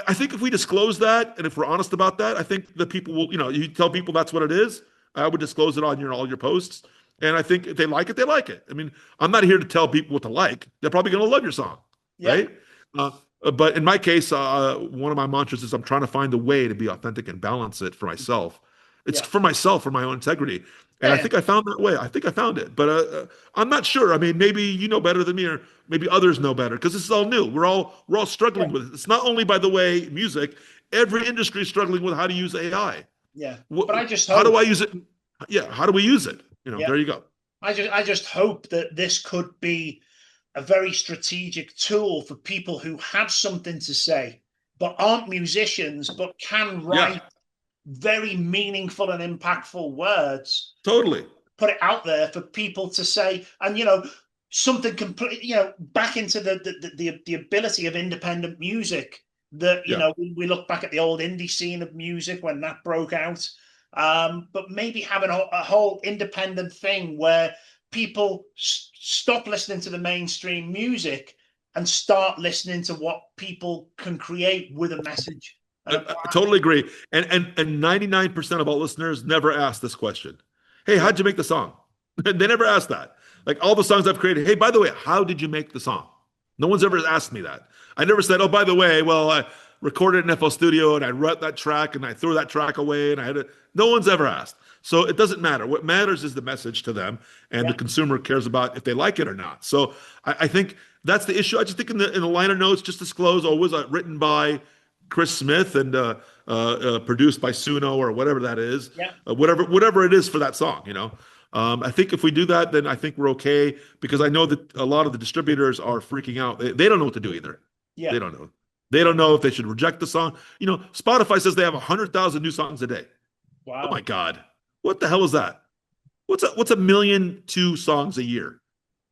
I think if we disclose that, and if we're honest about that, I think the people will. You tell people that's what it is. I would disclose it on all your posts. And I think if they like it, they like it. I mean, I'm not here to tell people what to like. They're probably going to love your song, right? But in my case, one of my mantras is I'm trying to find a way to be authentic and balance it for myself. It's for myself, for my own integrity. And I think I found that way. I think I found it. But I'm not sure. I mean, maybe you know better than me, or maybe others know better, because this is all new. We're all struggling with it. It's not only, by the way, music. Every industry is struggling with how to use AI. Yeah. But I just how do I use it? Yeah. How do we use it? There you go. I just hope that this could be a very strategic tool for people who have something to say, but aren't musicians, but can write very meaningful and impactful words. Totally. Put it out there for people to say, and something completely, back into the ability of independent music. That we look back at the old indie scene of music when that broke out. But maybe having a whole independent thing where people stop listening to the mainstream music and start listening to what people can create with a message. I totally agree. And 99% of all listeners never ask this question. Hey, how'd you make the song? They never ask that. Like all the songs I've created. Hey, by the way, how did you make the song? No one's ever asked me that. I never said, oh, by the way, well, I recorded in FL Studio and I wrote that track and I threw that track away and I had it. No one's ever asked. So it doesn't matter. What matters is the message to them, and the consumer cares about if they like it or not. So I think that's the issue. I just think in the liner notes, just disclose, was written by Chris Smith and produced by Suno or whatever that is. Yeah. Whatever it is for that song, I think if we do that, then I think we're okay, because I know that a lot of the distributors are freaking out. They don't know what to do either. Yeah. They don't know. They don't know if they should reject the song. Spotify says they have 100,000 new songs a day. Wow. Oh my God. What the hell is that? What's 1,000,002 songs a year?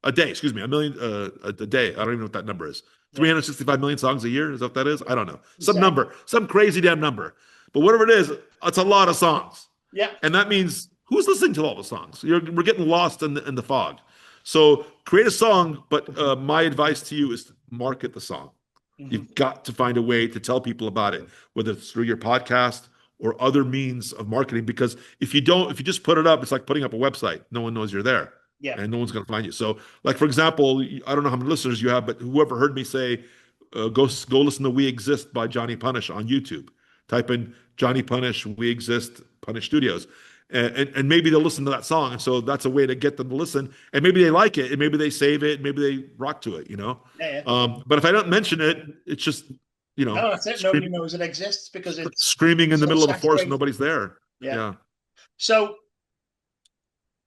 A day, excuse me, 1,000,000 a day. I don't even know what that number is. 365 million songs a year? Is that what that is? I don't know. Some number, some crazy damn number. But whatever it is, it's a lot of songs. Yeah. And that means who's listening to all the songs? We're getting lost in the fog. So create a song, but my advice to you is to market the song. Mm-hmm. You've got to find a way to tell people about it, whether it's through your podcast or other means of marketing. Because if you just put it up, it's like putting up a website. No one knows you're there. Yeah. and no one's going to find you. So, like for example, I don't know how many listeners you have, but whoever heard me say, go listen to "We Exist" by Johnny Punish on YouTube. Type in Johnny Punish, "We Exist," Punish Studios, and maybe they'll listen to that song, and so that's a way to get them to listen, and maybe they like it, and maybe they save it, and maybe they rock to it, you know. Yeah. Yeah. But if I don't mention it, it's just No, that's it. Nobody screaming, knows it exists because it's screaming in the so middle of the forest, and saturated. nobody's there. Yeah. Yeah, So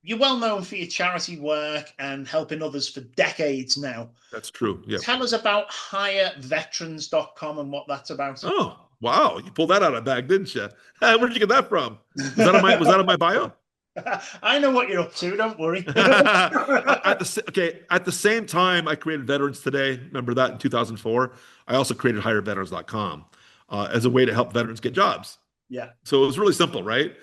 you're well known for your charity work and helping others for decades now. that's true. Yeah. Tell us about hireveterans.com and what that's about. Oh, wow. You pulled that out of the bag, didn't you? Where did you get that from? Was that on my bio? I know what you're up to. Don't worry. At the same time I created Veterans Today, remember that in 2004, I also created hireveterans.com as a way to help veterans get jobs. Yeah. So it was really simple, right?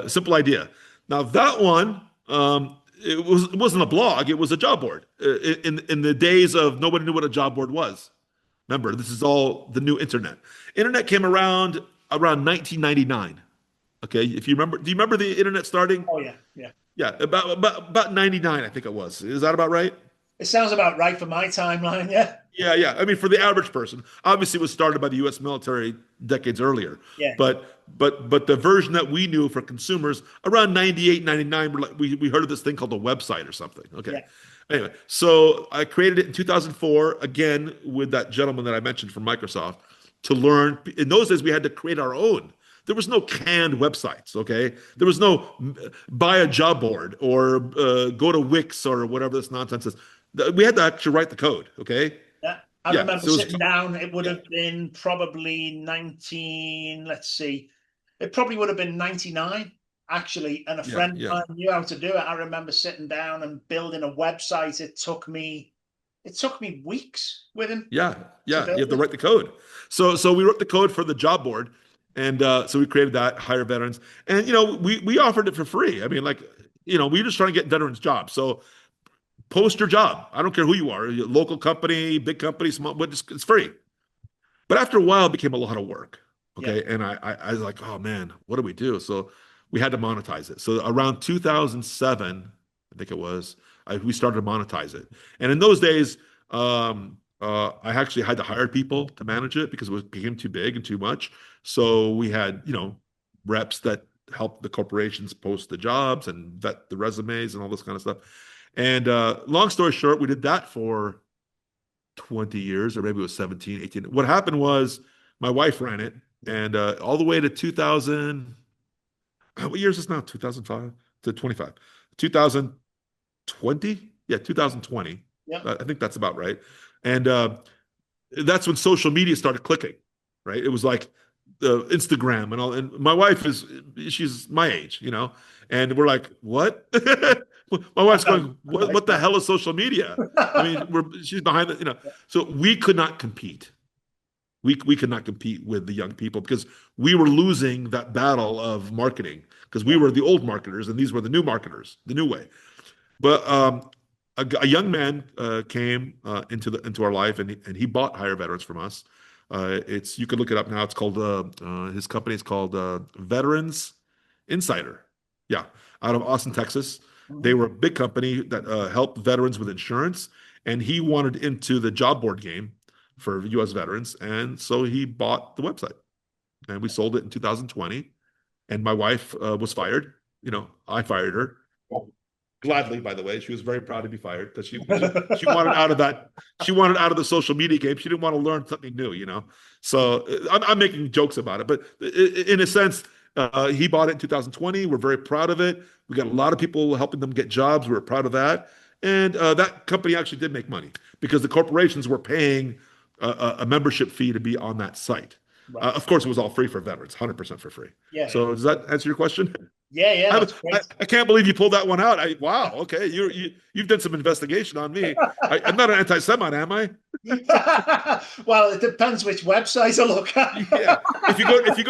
Simple idea. Now that one, it wasn't a blog, it was a job board. In the days of nobody knew what a job board was. Remember, this is all the new internet. Internet came around 1999. Okay, if you remember, do you remember the internet starting? Oh yeah. Yeah. Yeah, about 99, I think it was. Is that about right? It sounds about right for my timeline. Yeah. Yeah, yeah. I mean, for the average person, obviously, it was started by the U.S. military decades earlier. Yeah. But the version that we knew for consumers around 98, 99, we heard of this thing called a website or something. Okay. Yeah. Anyway, so I created it in 2004 again with that gentleman that I mentioned from Microsoft to learn. In those days, we had to create our own. There was no canned websites. Okay, there was no buy a job board or go to Wix or whatever this nonsense is. We had to actually write the code. Okay. Yeah. I Yeah, remember so it was, sitting down. It would yeah, have been probably 19, let's see. It probably would have been 99, actually. And a yeah, friend of yeah, mine knew how to do it. I remember sitting down and building a website. It took me weeks with him yeah, to yeah. You have build to it. write the code. So we wrote the code for the job board, and so we created that hire veterans, and we offered it for free. I mean, like we were just trying to get veterans jobs. So post your job. I don't care who you are, local company, big company, small, but it's free. But after a while, it became a lot of work. Yeah. Okay. And I was like, oh man, what do we do? So we had to monetize it. So around 2007, I think it was, we started to monetize it. And in those days, I actually had to hire people to manage it because became too big and too much. So we had, reps that helped the corporations post the jobs and vet the resumes and all this kind of stuff. And long story short, we did that for 20 years, or maybe it was 17, 18. What happened was my wife ran it, and all the way to 2000. What year is this now? 2005 to 25. 2020? Yeah, 2020. Yeah. I think that's about right. And that's when social media started clicking, right? It was like Instagram and all. And my wife she's my age, and we're like, what? My wife's going, what the hell is social media? I mean, she's behind the. So we could not compete. We could not compete with the young people because we were losing that battle of marketing because we were the old marketers and these were the new marketers, the new way. But a young man came into our life and he bought Hire Veterans from us. You can look it up now. It's called his company is called Veterans Insider. Yeah, out of Austin, Texas. They were a big company that helped veterans with insurance, and he wanted into the job board game for U.S. veterans, and so he bought the website, and we sold it in 2020. And my wife was fired. I fired her. Gladly, by the way. She was very proud to be fired because she wanted out of that. She wanted out of the social media game. She didn't want to learn something new. So I'm making jokes about it, but in a sense, he bought it in 2020. We're very proud of it. We got a lot of people helping them get jobs. We were proud of that, and that company actually did make money because the corporations were paying a membership fee to be on that site. Right. Of course, it was all free for veterans, 100% for free. Yeah. So does that answer your question? Yeah, that's great. I can't believe you pulled that one out. Wow. Okay, you've done some investigation on me. I'm not an anti-Semite, am I? Well, it depends which website I look at. Yeah. If you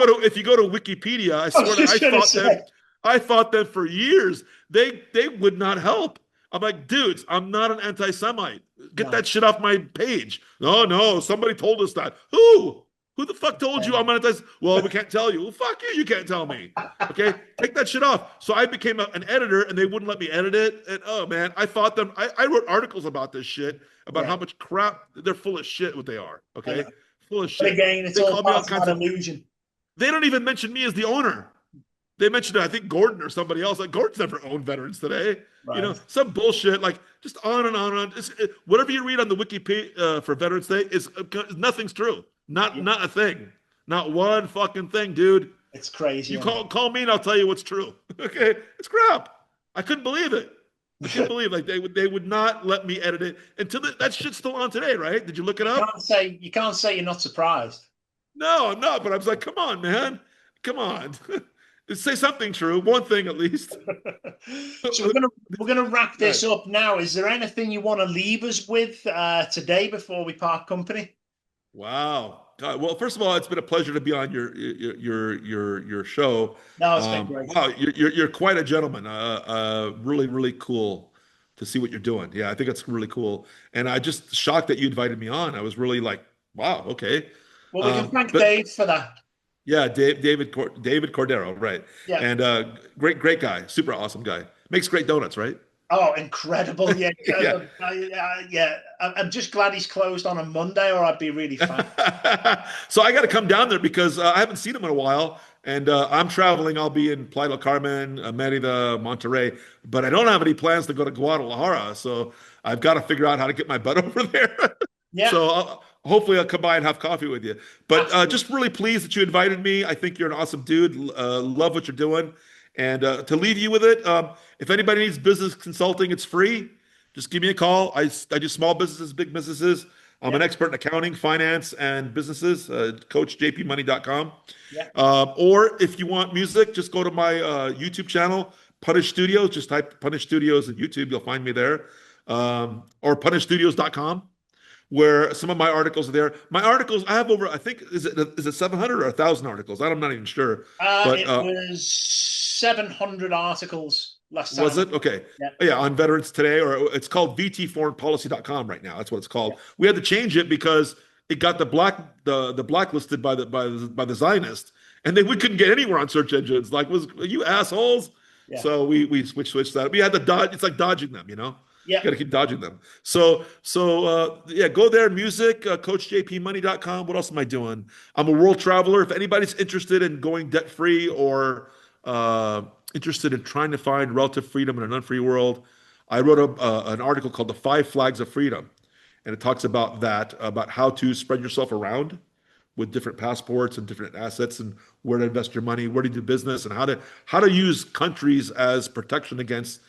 go to Wikipedia, I swear I fought them for years. They would not help. I'm like, dudes, I'm not an anti-Semite. Get that shit off my page. No, somebody told us that. Who? Who the fuck told you I'm monetized? Well, we can't tell you. Well, fuck you. You can't tell me. Okay, take that shit off. So I became an editor, and they wouldn't let me edit it. And oh man, I fought them. I wrote articles about this shit, about Yeah, how much crap they're full of shit. What they are. I Okay, know. full of But shit. again, it's They all call me all part of kinds that of. illusion. They don't even mention me as the owner. They mentioned, I think, Gordon or somebody else. Like, Gordon's never owned Veterans Today. Right. Some bullshit, like just on and on and on. Whatever you read on the wiki for Veterans Day is nothing's true. Yeah, Not a thing. Not one fucking thing, dude. it's crazy. You call me and I'll tell you what's true. Okay, it's crap. I couldn't believe it. I couldn't believe like they would not let me edit it until that shit's still on today, right? Did you look it up? You can't say you're not surprised. No, I'm not. But I was like, come on, man, come on, say something true, one thing at least. So we're gonna wrap Right. this up now. Is there anything you want to leave us with today before we part company? Wow. God, well, first of all, it's been a pleasure to be on your show. No, it's been great. Wow, you're quite a gentleman. Really really cool to see what you're doing. Yeah, I think it's really cool, and I just shocked that you invited me on. I was really like, wow, okay. Well, we can thank But Dave for that. yeah, David Cordero, right? Yeah. And great guy, super awesome guy. Makes great donuts, right? Oh, incredible! Yeah, Yeah. yeah. I'm just glad he's closed on a Monday, or I'd be really fine. So I got to come down there because I haven't seen him in a while, and I'm traveling. I'll be in Playa del Carmen, Merida, Monterrey, but I don't have any plans to go to Guadalajara. So I've got to figure out how to get my butt over there. Yeah, So hopefully I'll come by and have coffee with you. But absolutely. just really pleased that you invited me. I think you're an awesome dude. Love what you're doing. And to leave you with it, if anybody needs business consulting, it's free. Just give me a call. I do small businesses, big businesses. I'm Yeah, an expert in accounting, finance, and businesses. CoachJPMoney.com. yeah. Or if you want music, just go to my YouTube channel, Punish Studios. Just type Punish Studios in YouTube. You'll find me there. Or punishstudios.com, where some of my articles are there. My articles, I have over, I think, is it 700 or 1,000 articles? I'm not even sure. But It was 700 articles last was time. it? Okay. Yeah, Yeah, on Veterans Today, or it's called vtforeignpolicy.com right now. That's what it's called. We had to change it because it got the blacklisted by the Zionists, and we couldn't get anywhere on search engines. Like, was you assholes? yeah, So we switched that. We had to dodge. It's like dodging them, you know. yeah. Got to keep dodging them. So yeah, go there. Music, CoachJPMoney.com. What else am I doing? I'm a world traveler. If anybody's interested in going debt free or interested in trying to find relative freedom in an unfree world, I wrote an article called "The Five Flags of Freedom," and it talks about that, about how to spread yourself around with different passports and different assets, and where to invest your money, where to do business, and how to use countries as protection against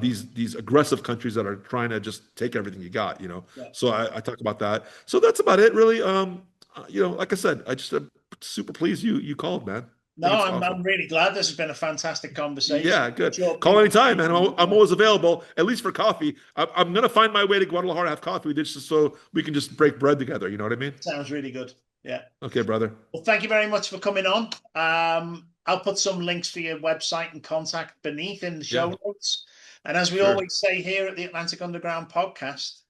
these aggressive countries that are trying to just take everything you got. Yeah. So I talk about that. So that's about it, really. Like I said, I just super pleased you called, man. I No, think it's I'm awesome. I'm really glad. This has been a fantastic conversation. Yeah, good. Sure, Call people. anytime, man. I'm always available, at least for coffee. I'm gonna find my way to Guadalajara to have coffee just so we can just break bread together. You know what I mean? Sounds really good. Yeah. Okay, brother. Well, thank you very much for coming on. I'll put some links for your website and contact beneath in the show Yeah, notes. And as we sure. always say here at the Atlantic Underground podcast,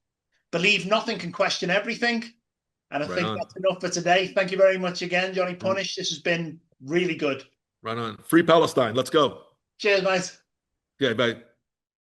believe nothing, can question everything. And I Right think on. that's enough for today. Thank you very much again, Johnny Mm, Punish. This has been really good. right on. Free Palestine. Let's go. Cheers, mate. Okay, bye.